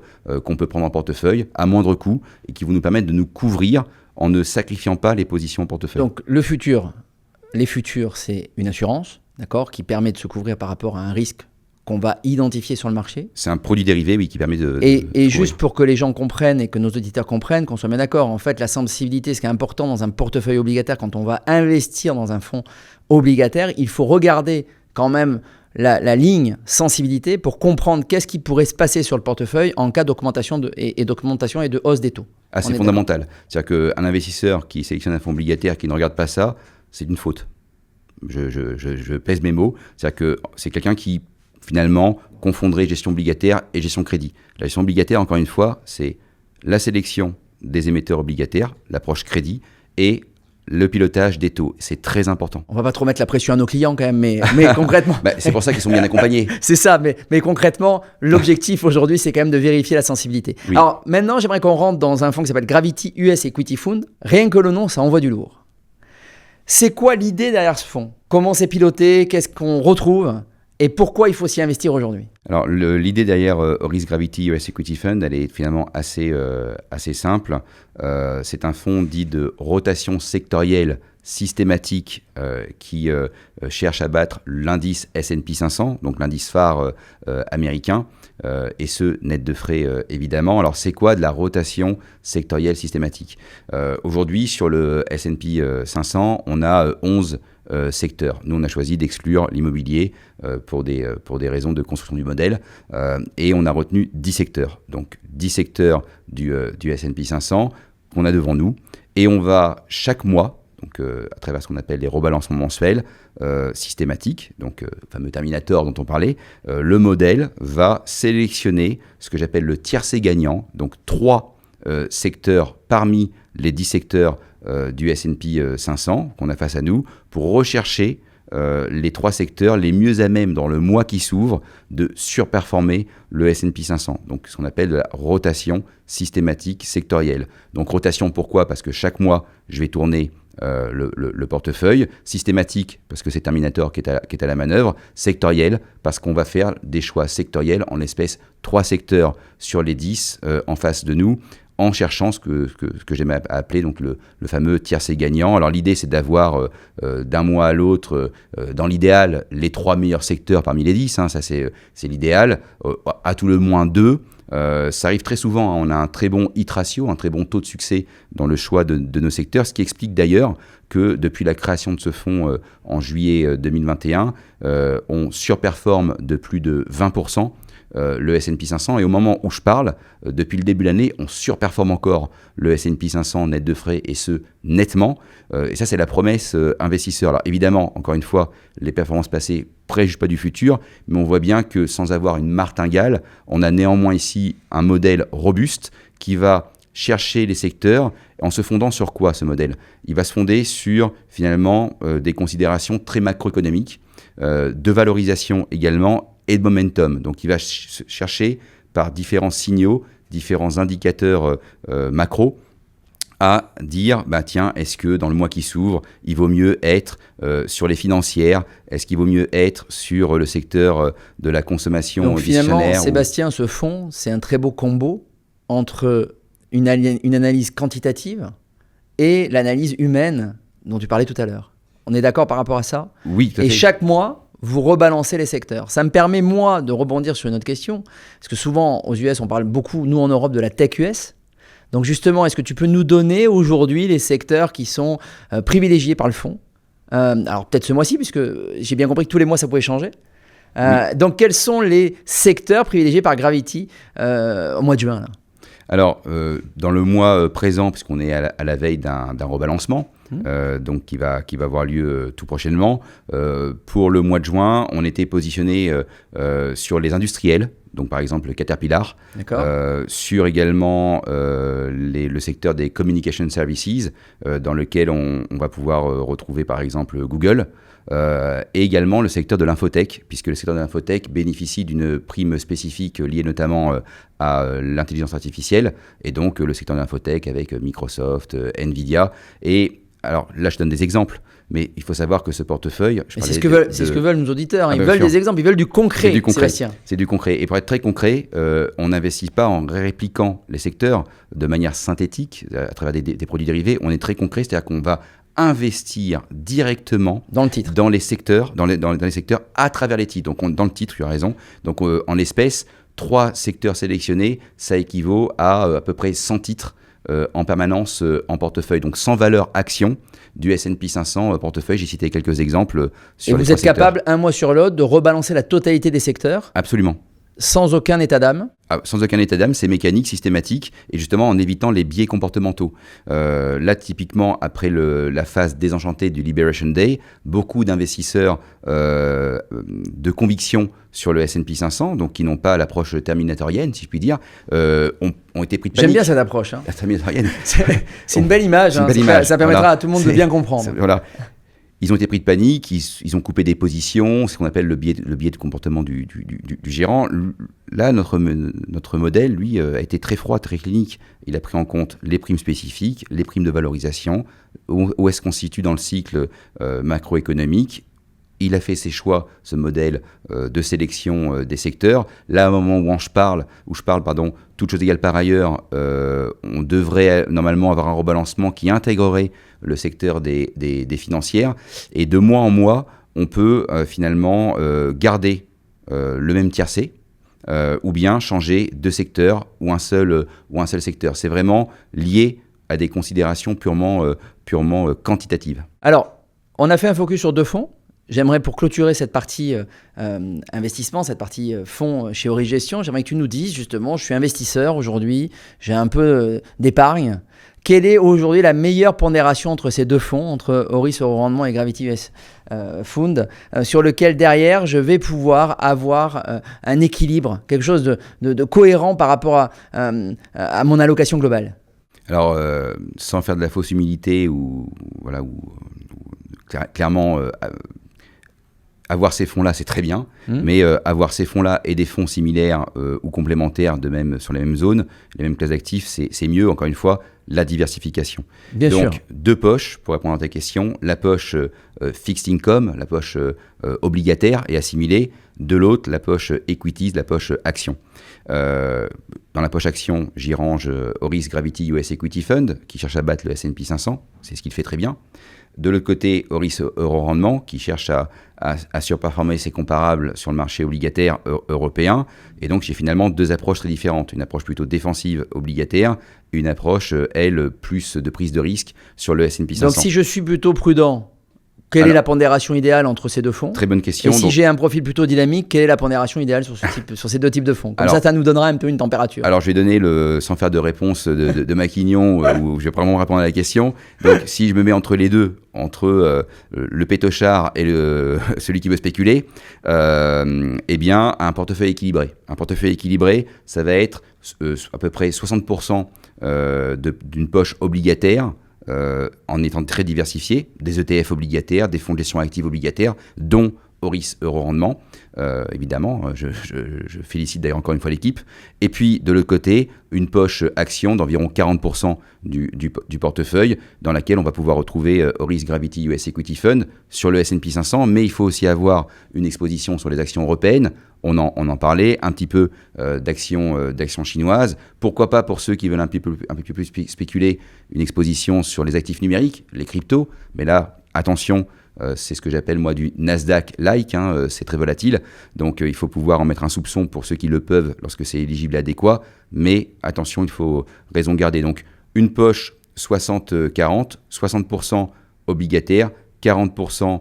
qu'on peut prendre en portefeuille à moindre coût et qui vont nous permettre de nous couvrir en ne sacrifiant pas les positions en portefeuille. Donc les futurs, c'est une assurance, d'accord, qui permet de se couvrir par rapport à un risque qu'on va identifier sur le marché. C'est un produit dérivé, oui, qui permet de... Et juste pour que les gens comprennent et que nos auditeurs comprennent, qu'on soit bien d'accord, en fait, la sensibilité, ce qui est important dans un portefeuille obligataire, quand on va investir dans un fonds obligataire, il faut regarder quand même la ligne sensibilité pour comprendre qu'est-ce qui pourrait se passer sur le portefeuille en cas d'augmentation et de hausse des taux. Ah, c'est fondamental. C'est-à-dire qu'un investisseur qui sélectionne un fonds obligataire qui ne regarde pas ça, c'est une faute. Je pèse mes mots. C'est-à-dire que c'est quelqu'un qui, finalement, confondrait gestion obligataire et gestion crédit. La gestion obligataire, encore une fois, c'est la sélection des émetteurs obligataires, l'approche crédit, et le pilotage des taux. C'est très important. On va pas trop mettre la pression à nos clients quand même, mais concrètement... C'est pour ça qu'ils sont bien accompagnés. C'est ça, mais concrètement, l'objectif aujourd'hui, c'est quand même de vérifier la sensibilité. Oui. Alors maintenant, j'aimerais qu'on rentre dans un fonds qui s'appelle Gravity US Equity Fund. Rien que le nom, ça envoie du lourd. C'est quoi l'idée derrière ce fonds? Comment c'est piloté? Qu'est-ce qu'on retrouve? Et pourquoi il faut s'y investir aujourd'hui? Alors, l'idée derrière Horis Gravity US Equity Fund, elle est finalement assez simple. C'est un fonds dit de rotation sectorielle systématique qui cherche à battre l'indice S&P 500, donc l'indice phare américain, et ce, net de frais évidemment. Alors, c'est quoi de la rotation sectorielle systématique? Aujourd'hui, sur le S&P 500, on a 11 secteurs. Nous, on a choisi d'exclure l'immobilier pour des raisons de construction du modèle et on a retenu 10 secteurs. Donc 10 secteurs du S&P 500 qu'on a devant nous et on va chaque mois, donc à travers ce qu'on appelle les rebalancements mensuels systématiques, donc fameux Terminator dont on parlait, le modèle va sélectionner ce que j'appelle le tiercé gagnant, donc 3 secteurs parmi les 10 secteurs du S&P 500 qu'on a face à nous pour rechercher les 3 secteurs les mieux à même dans le mois qui s'ouvre de surperformer le S&P 500. Donc ce qu'on appelle la rotation systématique sectorielle. Donc rotation pourquoi ? Parce que chaque mois, je vais tourner le portefeuille. Systématique parce que c'est Terminator qui est à la manœuvre. Sectoriel parce qu'on va faire des choix sectoriels en l'espèce 3 secteurs sur les 10 en face de nous, en cherchant ce que j'aime appeler donc le fameux tiercé gagnant. Alors l'idée c'est d'avoir d'un mois à l'autre, dans l'idéal, les 3 meilleurs secteurs parmi les 10, ça c'est l'idéal, à tout le moins 2. Ça arrive très souvent, on a un très bon hit ratio, un très bon taux de succès dans le choix de nos secteurs, ce qui explique d'ailleurs que depuis la création de ce fonds en juillet 2021, on surperforme de plus de 20%. Le S&P 500 et au moment où je parle, depuis le début de l'année, on surperforme encore le S&P 500 net de frais et ce nettement. Et ça, c'est la promesse investisseur. Alors évidemment, encore une fois, les performances passées préjugent pas du futur, mais on voit bien que sans avoir une martingale, on a néanmoins ici un modèle robuste qui va chercher les secteurs en se fondant sur quoi ce modèle ? Il va se fonder sur finalement des considérations très macroéconomiques, de valorisation également, et de momentum. Donc il va chercher par différents signaux, différents indicateurs macro à dire, tiens, est-ce que dans le mois qui s'ouvre, il vaut mieux être sur les financières ? Est-ce qu'il vaut mieux être sur le secteur de la consommation ? Donc finalement, Sébastien, ce fonds, c'est un très beau combo entre une analyse quantitative et l'analyse humaine dont tu parlais tout à l'heure. On est d'accord par rapport à ça ? Oui, tout à fait. Et chaque mois, vous rebalancez les secteurs. Ça me permet, moi, de rebondir sur une autre question. Parce que souvent, aux US, on parle beaucoup, nous en Europe, de la tech US. Donc justement, est-ce que tu peux nous donner aujourd'hui les secteurs qui sont privilégiés par le fonds ? Alors peut-être ce mois-ci, puisque j'ai bien compris que tous les mois, ça pouvait changer. Oui. Donc quels sont les secteurs privilégiés par Gravity au mois de juin là ? Alors, dans le mois présent, puisqu'on est à la veille d'un rebalancement, donc qui va avoir lieu tout prochainement, pour le mois de juin, on était positionné sur les industriels, donc par exemple le Caterpillar, sur également le secteur des Communication Services, dans lequel on va pouvoir retrouver par exemple Google, et également le secteur de l'infotech, puisque le secteur de l'infotech bénéficie d'une prime spécifique liée notamment à l'intelligence artificielle, et donc le secteur de l'infotech avec Microsoft, Nvidia. Et alors là, je donne des exemples, mais il faut savoir que ce portefeuille... C'est ce que veulent nos auditeurs, ils veulent des exemples, ils veulent du concret, Sébastien. C'est du concret. Et pour être très concret, on n'investit pas en répliquant les secteurs de manière synthétique, à travers des produits dérivés. On est très concret, c'est-à-dire qu'on va investir directement dans le titre, dans les secteurs, dans les secteurs à travers les titres. Donc dans le titre, tu as raison. Donc en l'espèce, 3 secteurs sélectionnés, ça équivaut à peu près 100 titres en permanence en portefeuille. Donc sans valeur action du S&P 500 portefeuille. J'ai cité quelques exemples sur les 3 secteurs. Et vous êtes capable, un mois sur l'autre, de rebalancer la totalité des secteurs ? Absolument. Sans aucun état d'âme ? Sans aucun état d'âme, c'est mécanique, systématique, et justement en évitant les biais comportementaux. Là, typiquement, après la phase désenchantée du Liberation Day, beaucoup d'investisseurs de conviction sur le S&P 500, donc qui n'ont pas l'approche terminatorienne, si je puis dire, ont été pris de panique. J'aime bien cette approche. La terminatorienne. C'est une belle image. Ça permettra à tout le monde de bien comprendre. Voilà. Ils ont été pris de panique, ils ont coupé des positions, ce qu'on appelle le biais de comportement du gérant. Là, notre modèle, lui, a été très froid, très clinique. Il a pris en compte les primes spécifiques, les primes de valorisation, où est-ce qu'on se situe dans le cycle macroéconomique. Il a fait ses choix, ce modèle de sélection des secteurs. Là, au moment où je parle, toute chose égale par ailleurs, on devrait normalement avoir un rebalancement qui intégrerait le secteur des financières. Et de mois en mois, on peut finalement garder le même tiercé ou bien changer de secteur ou un seul secteur. C'est vraiment lié à des considérations purement quantitatives. Alors, on a fait un focus sur 2 fonds. j'aimerais pour clôturer cette partie investissement, cette partie fonds chez Oris Gestion, j'aimerais que tu nous dises justement, je suis investisseur aujourd'hui, j'ai un peu d'épargne. Quelle est aujourd'hui la meilleure pondération entre ces deux fonds, entre Oris Eurorendement et Gravity US Fund, sur lequel derrière je vais pouvoir avoir un équilibre, quelque chose de cohérent par rapport à mon allocation globale? Alors, sans faire de la fausse humilité clairement, avoir ces fonds-là, c'est très bien, mais avoir ces fonds-là et des fonds similaires ou complémentaires sur les mêmes zones, les mêmes classes d'actifs, c'est mieux, encore une fois, la diversification. Bien sûr. Donc, deux poches, pour répondre à ta question, la poche fixed income, la poche obligataire et assimilée, de l'autre, la poche equities, la poche action. Dans la poche action, j'y range Oris Gravity US Equity Fund, qui cherche à battre le S&P 500, c'est ce qu'il fait très bien. De l'autre côté, Oris Eurorendement, qui cherche à surperformer ses comparables sur le marché obligataire européen. Et donc, j'ai finalement deux approches très différentes. Une approche plutôt défensive obligataire, une approche, elle, plus de prise de risque sur le S&P 500. Donc, si je suis plutôt prudent, quelle est la pondération idéale entre ces deux fonds? Très bonne question. Et si j'ai un profil plutôt dynamique, quelle est la pondération idéale sur ces deux types de fonds? Comme ça nous donnera un peu une température. Alors, je vais donner, sans faire de réponse de maquignon, où je vais vraiment répondre à la question. Donc, si je me mets entre les deux, entre le pétochard et celui qui veut spéculer, eh bien, un portefeuille équilibré. Un portefeuille équilibré, ça va être à peu près 60% d'une poche obligataire, en étant très diversifié, des ETF obligataires, des fonds de gestion active obligataires, dont Oris Eurorendement. Évidemment, je félicite d'ailleurs encore une fois l'équipe. Et puis, de l'autre côté, une poche action d'environ 40% du portefeuille, dans laquelle on va pouvoir retrouver Oris Gravity US Equity Fund sur le S&P 500, mais il faut aussi avoir une exposition sur les actions européennes. On en parlait, un petit peu d'actions chinoises. Pourquoi pas, pour ceux qui veulent un petit peu plus spéculer, une exposition sur les actifs numériques, les cryptos. Mais là, attention, c'est ce que j'appelle moi du Nasdaq-like, c'est très volatile. Donc il faut pouvoir en mettre un soupçon pour ceux qui le peuvent lorsque c'est éligible et adéquat. Mais attention, il faut raison garder. Donc une poche 60-40, 60% obligataire, 40%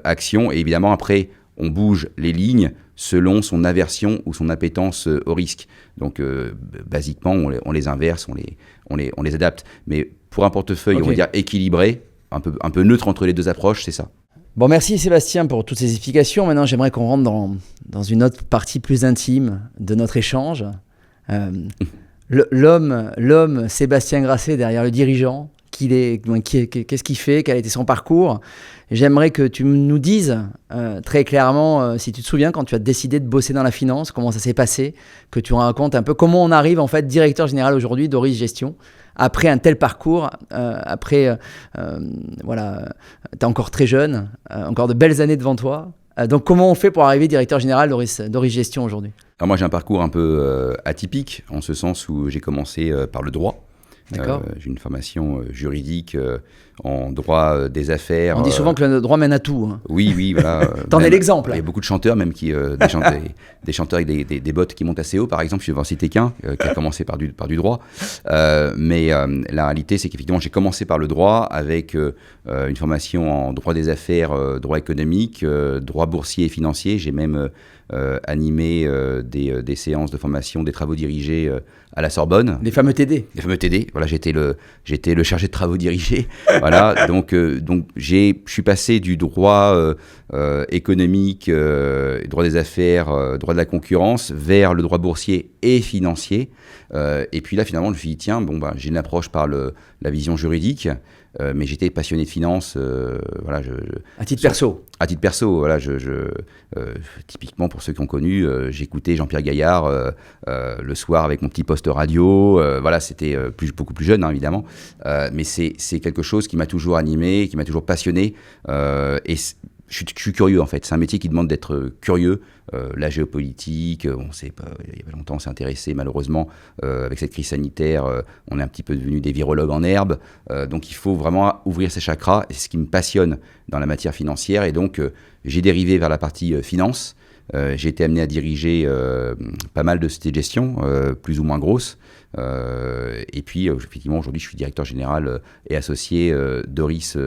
actions. Et évidemment, après, on bouge les lignes selon son aversion ou son appétence au risque. Donc, basiquement, on les inverse, on les adapte. Mais pour un portefeuille, on va dire équilibré, un peu neutre entre les deux approches, c'est ça. Bon, merci Sébastien pour toutes ces explications. Maintenant, j'aimerais qu'on rentre dans une autre partie plus intime de notre échange. L'homme Sébastien Grasset derrière le dirigeant, qu'est-ce qu'il fait, quel a été son parcours. J'aimerais que tu nous dises très clairement, si tu te souviens, quand tu as décidé de bosser dans la finance, comment ça s'est passé, que tu racontes un peu comment on arrive en fait directeur général aujourd'hui d'Oris Gestion, après un tel parcours, voilà, tu es encore très jeune, encore de belles années devant toi. Donc comment on fait pour arriver directeur général d'Oris Gestion aujourd'hui? Alors moi j'ai un parcours un peu atypique, en ce sens où j'ai commencé par le droit. J'ai une formation juridique en droit des affaires. On dit souvent que le droit mène à tout. Oui, voilà. T'en es l'exemple. Il y a beaucoup de chanteurs même des chanteurs avec des bottes qui montent assez haut, par exemple. Je vais en citer qu'un qui a commencé par du droit. Mais la réalité, c'est qu'effectivement, j'ai commencé par le droit avec une formation en droit des affaires, droit économique, droit boursier et financier. J'ai même animé des séances de formation, des travaux dirigés à la Sorbonne. Les fameux TD. Les fameux TD. Voilà, j'étais le chargé de travaux dirigés. Voilà, donc je suis passé du droit économique, droit des affaires, droit de la concurrence, vers le droit boursier et financier. Et puis là, finalement, je me suis dit, tiens, j'ai une approche par la vision juridique. Mais j'étais passionné de finance. Voilà, à titre perso. À titre perso, voilà. Typiquement, pour ceux qui ont connu, j'écoutais Jean-Pierre Gaillard le soir avec mon petit poste radio. Voilà, c'était beaucoup plus jeune, évidemment. Mais c'est quelque chose qui m'a toujours animé, qui m'a toujours passionné. Et je suis curieux, en fait. C'est un métier qui demande d'être curieux. La géopolitique, il y a longtemps, on s'est intéressé, malheureusement, avec cette crise sanitaire, on est un petit peu devenus des virologues en herbe. Donc, il faut vraiment ouvrir ses chakras. Et c'est ce qui me passionne dans la matière financière. Et donc, j'ai dérivé vers la partie finance. J'ai été amené à diriger pas mal de sociétés de gestion, plus ou moins grosses. Et puis, effectivement, aujourd'hui, je suis directeur général et associé d'Oris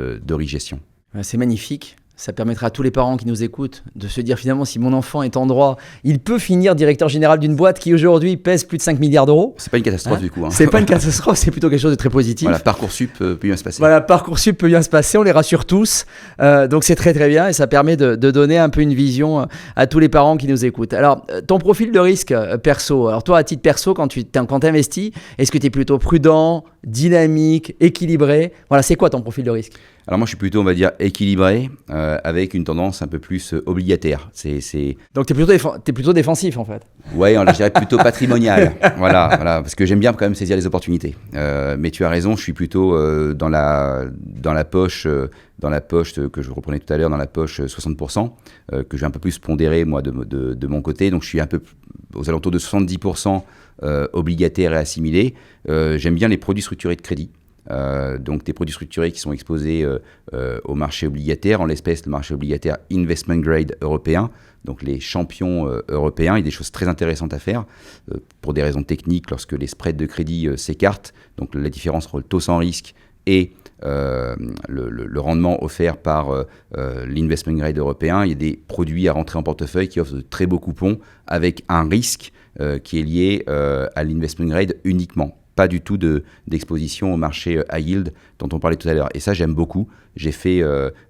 Gestion. C'est magnifique. Ça permettra à tous les parents qui nous écoutent de se dire finalement si mon enfant est en droit, il peut finir directeur général d'une boîte qui aujourd'hui pèse plus de 5 milliards d'euros. C'est pas une catastrophe du coup. C'est pas une catastrophe, c'est plutôt quelque chose de très positif. Voilà, Parcoursup peut bien se passer. Voilà, Parcoursup peut bien se passer, on les rassure tous. Donc c'est très très bien et ça permet de donner un peu une vision à tous les parents qui nous écoutent. Alors, ton profil de risque perso, alors toi à titre perso, quand tu investis, est-ce que tu es plutôt prudent, dynamique, équilibré? Voilà, c'est quoi ton profil de risque? Alors moi je suis plutôt, on va dire, équilibré, avec une tendance un peu plus obligataire. Donc tu es plutôt défensif en fait. Ouais, je dirais plutôt patrimonial. voilà, parce que j'aime bien quand même saisir les opportunités. Mais tu as raison, je suis plutôt dans la poche que je reprenais tout à l'heure, dans la poche 60%, que je vais un peu plus pondérer moi de mon côté. Donc je suis un peu aux alentours de 70% obligataire et assimilé. J'aime bien les produits structurés de crédit. Donc des produits structurés qui sont exposés au marché obligataire, en l'espèce le marché obligataire investment grade européen, donc les champions européens. Il y a des choses très intéressantes à faire pour des raisons techniques lorsque les spreads de crédit s'écartent, donc la différence entre le taux sans risque et le rendement offert par l'investment grade européen. Il y a des produits à rentrer en portefeuille qui offrent de très beaux coupons avec un risque qui est lié à l'investment grade uniquement. Pas du tout d'exposition au marché high yield dont on parlait tout à l'heure. Et ça, j'aime beaucoup. J'ai fait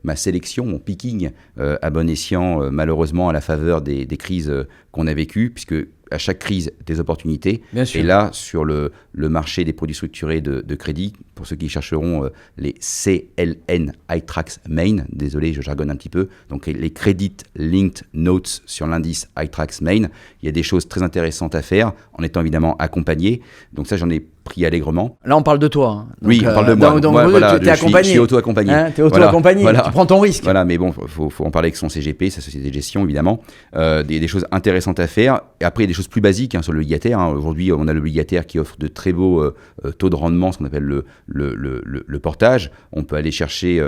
ma sélection, mon picking à bon escient, malheureusement, à la faveur des crises qu'on a vécues, puisque à chaque crise, des opportunités. Bien sûr. Et là, sur le marché des produits structurés de crédit, pour ceux qui chercheront les CLN iTraxx Main, désolé, je jargonne un petit peu, donc les Credit Linked Notes sur l'indice iTraxx Main, il y a des choses très intéressantes à faire, en étant évidemment accompagné. Donc ça, j'en ai pris allègrement. Là, on parle de toi. Hein. Donc, oui, on parle de moi. Donc, voilà, tu es accompagné. Je suis auto-accompagné. Hein, tu es auto-accompagné, voilà. Tu prends ton risque. Voilà, mais bon, faut en parler avec son CGP, sa société de gestion, évidemment. Des choses intéressantes à faire. Et après, il y a des choses plus basiques sur l'obligataire. Aujourd'hui, on a l'obligataire qui offre de très beaux taux de rendement, ce qu'on appelle le portage. On peut aller chercher,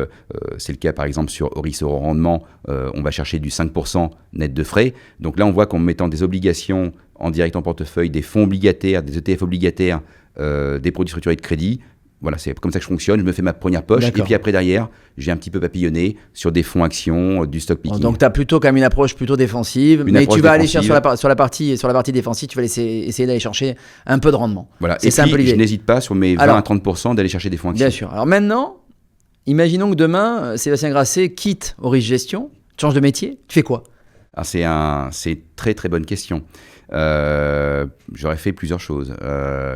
c'est le cas par exemple sur Horis Euro Rendement, on va chercher du 5% net de frais. Donc là, on voit qu'en mettant des obligations en direct en portefeuille, des fonds obligataires, des ETF obligataires, des produits structurés de crédit, voilà, c'est comme ça que je fonctionne. Je me fais ma première poche. D'accord. Et puis après, derrière, j'ai un petit peu papillonné sur des fonds actions, du stock picking. Donc, tu as plutôt quand même une approche plutôt défensive. Mais tu vas aller chercher sur la partie défensive, tu vas essayer d'aller chercher un peu de rendement. Voilà. Et puis, je n'hésite pas sur mes 20 à 30% d'aller chercher des fonds actions. Bien sûr. Alors maintenant, imaginons que demain, Sébastien Grasset quitte Horis Gestion, change de métier. Tu fais quoi? C'est une très très bonne question. J'aurais fait plusieurs choses,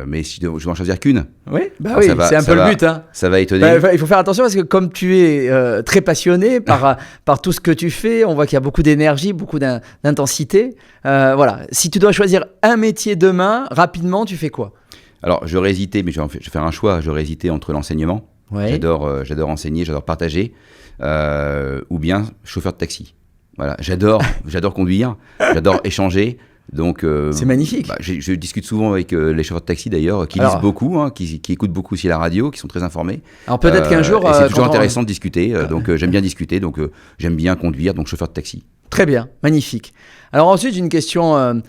mais si je dois en choisir qu'une. Oui, oui, c'est un peu le but. Hein. Ça va étonner. Il faut faire attention parce que comme tu es très passionné par tout ce que tu fais, on voit qu'il y a beaucoup d'énergie, beaucoup d'intensité. Voilà. Si tu dois choisir un métier demain, rapidement, tu fais quoi? Alors, j'aurais hésité, mais je vais faire un choix. J'aurais hésité entre l'enseignement. Ouais. J'adore enseigner, j'adore partager, ou bien chauffeur de taxi. Voilà, j'adore conduire, j'adore échanger. Donc, c'est magnifique. Je discute souvent avec les chauffeurs de taxi d'ailleurs, qui lisent beaucoup, qui écoutent beaucoup aussi la radio, qui sont très informés. Alors peut-être qu'un jour, c'est toujours intéressant de discuter. Donc j'aime bien discuter, donc j'aime bien conduire, donc chauffeur de taxi. Très bien, magnifique. Alors ensuite, j'ai une question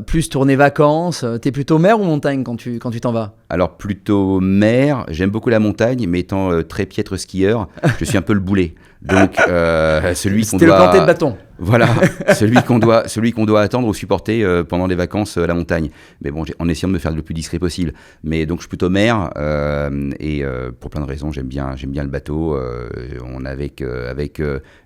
plus tournée vacances. T'es plutôt mer ou montagne quand tu t'en vas? Alors plutôt mer. J'aime beaucoup la montagne, mais étant très piètre skieur, je suis un peu le boulet. Donc celui qu'on doit. C'était le planter de bâton. Voilà, celui qu'on doit attendre ou supporter pendant les vacances à la montagne. Mais bon, en essayant de me faire le plus discret possible. Mais donc je suis plutôt mer et pour plein de raisons, j'aime bien le bateau. On avec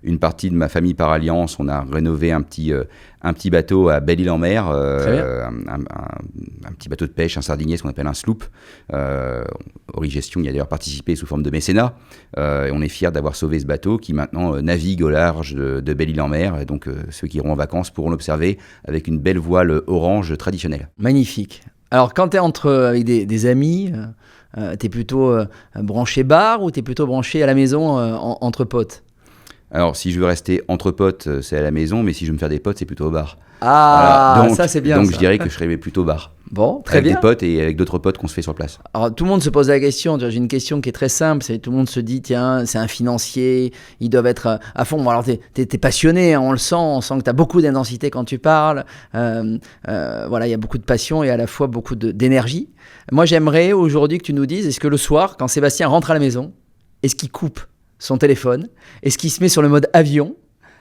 une partie de ma famille par alliance, on a rénové un petit bateau à Belle-Île-en-Mer, un petit bateau de pêche, un sardinier, ce qu'on appelle un sloop. Horis Gestion y a d'ailleurs participé sous forme de mécénat. Et on est fiers d'avoir sauvé ce bateau qui maintenant navigue au large de Belle-Île-en-Mer. Et donc ceux qui iront en vacances pourront l'observer avec une belle voile orange traditionnelle. Magnifique. Alors quand tu es avec des amis, tu es plutôt branché bar ou tu es plutôt branché à la maison entre potes? Alors, si je veux rester entre potes, c'est à la maison, mais si je veux me faire des potes, c'est plutôt au bar. Ah, voilà. Donc, ça c'est bien. Donc, ça. Je dirais que je serais plutôt au bar. Bon, très bien. Avec des potes et avec d'autres potes qu'on se fait sur place. Alors, tout le monde se pose la question. J'ai une question qui est très simple. Tout le monde se dit, tiens, c'est un financier, ils doivent être à fond. Bon, alors, t'es passionné, hein, on sent que tu as beaucoup d'intensité quand tu parles. Voilà, il y a beaucoup de passion et à la fois beaucoup d'énergie. Moi, j'aimerais aujourd'hui que tu nous dises, est-ce que le soir, quand Sébastien rentre à la maison, est-ce qu'il coupe son téléphone? Est-ce qu'il se met sur le mode avion?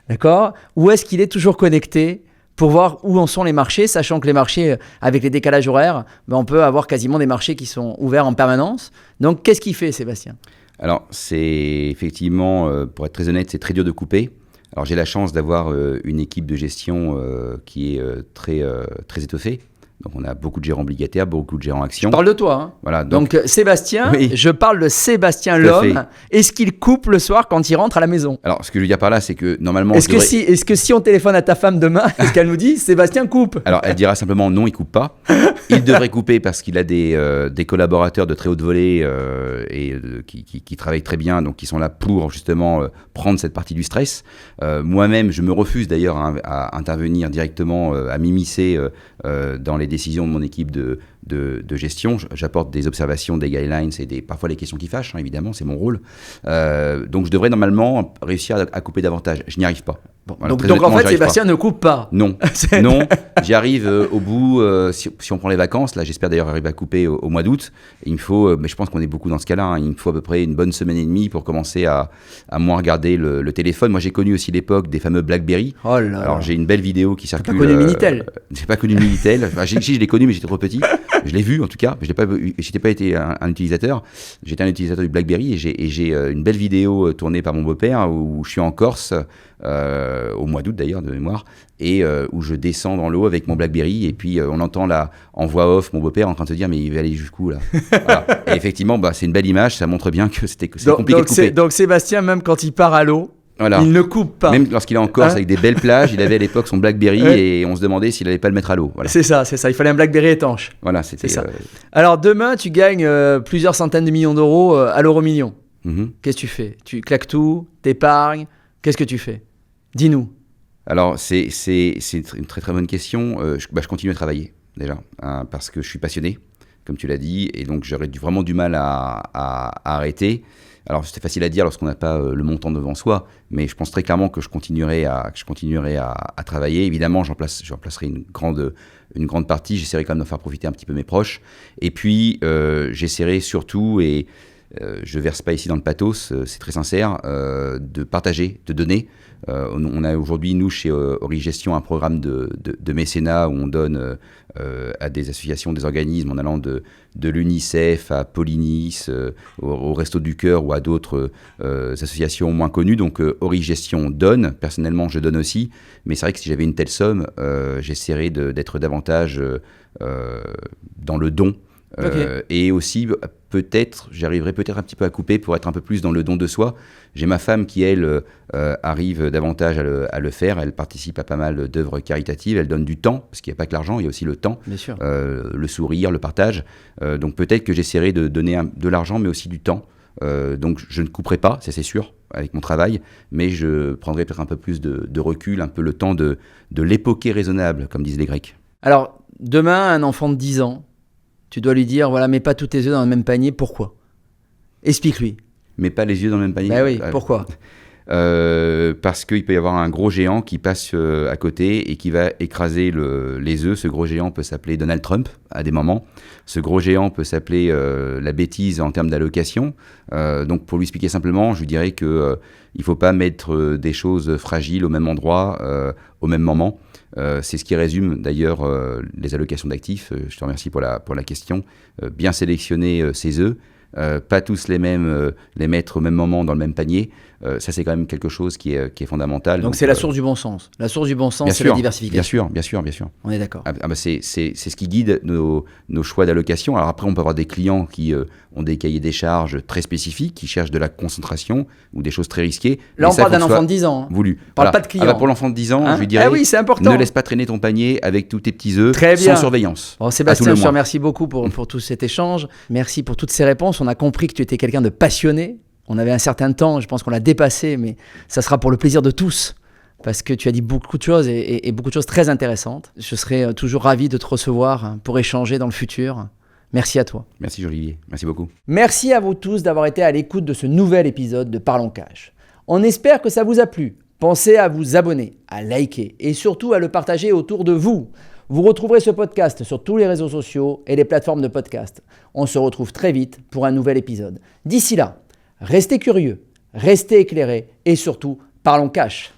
D'accord? Ou est-ce qu'il est toujours connecté pour voir où en sont les marchés, sachant que les marchés, avec les décalages horaires, on peut avoir quasiment des marchés qui sont ouverts en permanence. Donc, qu'est-ce qu'il fait, Sébastien? Alors, c'est effectivement, pour être très honnête, c'est très dur de couper. Alors, j'ai la chance d'avoir une équipe de gestion qui est très étoffée. Donc, on a beaucoup de gérants obligataires, beaucoup de gérants actions. Je parle de toi. Hein. Voilà, donc Sébastien, oui, je parle de Sébastien l'homme. Est-ce qu'il coupe le soir quand il rentre à la maison? Alors, ce que je veux dire par là, c'est que normalement... Est-ce que si on téléphone à ta femme demain, est-ce qu'elle nous dit Sébastien coupe? Alors, elle dira simplement non, il coupe pas. Il devrait couper parce qu'il a des collaborateurs de très haute volée qui travaillent très bien, donc qui sont là pour justement prendre cette partie du stress. Moi-même, je me refuse d'ailleurs à intervenir directement, à m'immiscer dans les décisions de mon équipe de gestion. J'apporte des observations, des guidelines et parfois les questions qui fâchent, hein, évidemment, c'est mon rôle. Donc je devrais normalement réussir à couper davantage. Je n'y arrive pas. Bon, voilà, donc en fait, Sébastien ne coupe pas. Non, non. J'y arrive au bout, si on prend les vacances, là j'espère d'ailleurs arriver à couper au mois d'août. Il me faut, mais je pense qu'on est beaucoup dans ce cas-là, hein, il me faut à peu près une bonne semaine et demie pour commencer à moins regarder le téléphone. Moi j'ai connu aussi l'époque des fameux BlackBerry. Oh là. Alors j'ai une belle vidéo qui circule. T'as pas connu Minitel? J'ai pas connu Minitel. Enfin, je l'ai connu mais j'étais trop petit. Je l'ai vu en tout cas, mais j'étais pas été un utilisateur. J'étais un utilisateur du BlackBerry et j'ai une belle vidéo tournée par mon beau-père où je suis en Corse, au mois d'août d'ailleurs de mémoire, et où je descends dans l'eau avec mon BlackBerry et puis on entend là en voix off mon beau-père en train de se dire mais il va aller jusqu'où là. Voilà. Et effectivement c'est une belle image, ça montre bien que c'est compliqué de couper. Donc Sébastien, même quand il part à l'eau, voilà, il ne coupe pas. Même lorsqu'il est en Corse avec des belles plages, il avait à l'époque son BlackBerry et on se demandait s'il n'allait pas le mettre à l'eau. Voilà. C'est ça, il fallait un BlackBerry étanche. Voilà, c'était ça. Alors demain, tu gagnes plusieurs centaines de millions d'euros à l'euro million. Qu'est-ce que tu fais? Tu claques tout, t'épargnes, qu'est-ce que tu fais? Dis-nous. Alors, c'est une très très bonne question. Je continue à travailler, déjà, hein, parce que je suis passionné, comme tu l'as dit, et donc j'aurais vraiment du mal à arrêter. Alors, c'est facile à dire lorsqu'on n'a pas le montant devant soi, mais je pense très clairement que je continuerai à travailler. Évidemment, j'en placerai une grande partie. J'essaierai quand même d'en faire profiter un petit peu mes proches. Et puis, j'essaierai surtout, et je ne verse pas ici dans le pathos, c'est très sincère, de partager, de donner. On a aujourd'hui, nous, chez Origestion, un programme de mécénat où on donne à des associations, des organismes, en allant de l'UNICEF à Polynice, au Resto du Cœur ou à d'autres associations moins connues. Donc Origestion donne, personnellement je donne aussi, mais c'est vrai que si j'avais une telle somme, j'essaierais d'être davantage dans le don. Okay. Et aussi, j'arriverai peut-être un petit peu à couper pour être un peu plus dans le don de soi. J'ai ma femme qui, elle, arrive davantage à le faire. Elle participe à pas mal d'œuvres caritatives. Elle donne du temps, parce qu'il n'y a pas que l'argent, il y a aussi le temps, le sourire, le partage. Donc peut-être que j'essaierai de donner de l'argent, mais aussi du temps. Donc je ne couperai pas, c'est sûr, avec mon travail, mais je prendrai peut-être un peu plus de recul, un peu le temps de l'époquer raisonnable, comme disent les Grecs. Alors, demain, un enfant de 10 ans, tu dois lui dire, voilà, mets pas tous tes œufs dans le même panier. Pourquoi? Explique-lui. Mets pas les yeux dans le même panier. Ben oui, pourquoi? Parce qu'il peut y avoir un gros géant qui passe à côté et qui va écraser les œufs. Ce gros géant peut s'appeler Donald Trump à des moments. Ce gros géant peut s'appeler la bêtise en termes d'allocation. Donc pour lui expliquer simplement, je lui dirais qu'il ne faut pas mettre des choses fragiles au même endroit, au même moment. C'est ce qui résume d'ailleurs les allocations d'actifs. Je te remercie pour la question. Bien sélectionner ses œufs. Pas tous les mettre au même moment dans le même panier. Ça, c'est quand même quelque chose qui est fondamental. Donc c'est la source du bon sens. La source du bon sens, c'est la diversification. Bien sûr. On est d'accord. C'est ce qui guide nos choix d'allocation. Alors après, on peut avoir des clients qui ont des cahiers des charges très spécifiques, qui cherchent de la concentration ou des choses très risquées. Là, on parle d'un enfant de 10 ans. Voulu. On parle pas de client. Pour l'enfant de 10 ans, je lui dirais, oui, c'est important. Ne laisse pas traîner ton panier avec tous tes petits œufs sans surveillance. Bon, Sébastien, je te remercie beaucoup pour tout cet échange. Merci pour toutes ces réponses. On a compris que tu étais quelqu'un de passionné. On avait un certain temps, je pense qu'on l'a dépassé, mais ça sera pour le plaisir de tous, parce que tu as dit beaucoup de choses et beaucoup de choses très intéressantes. Je serai toujours ravi de te recevoir pour échanger dans le futur. Merci à toi. Merci Olivier, merci beaucoup. Merci à vous tous d'avoir été à l'écoute de ce nouvel épisode de Parlons Cash. On espère que ça vous a plu. Pensez à vous abonner, à liker et surtout à le partager autour de vous. Vous retrouverez ce podcast sur tous les réseaux sociaux et les plateformes de podcast. On se retrouve très vite pour un nouvel épisode. D'ici là, restez curieux, restez éclairés et surtout, parlons cash.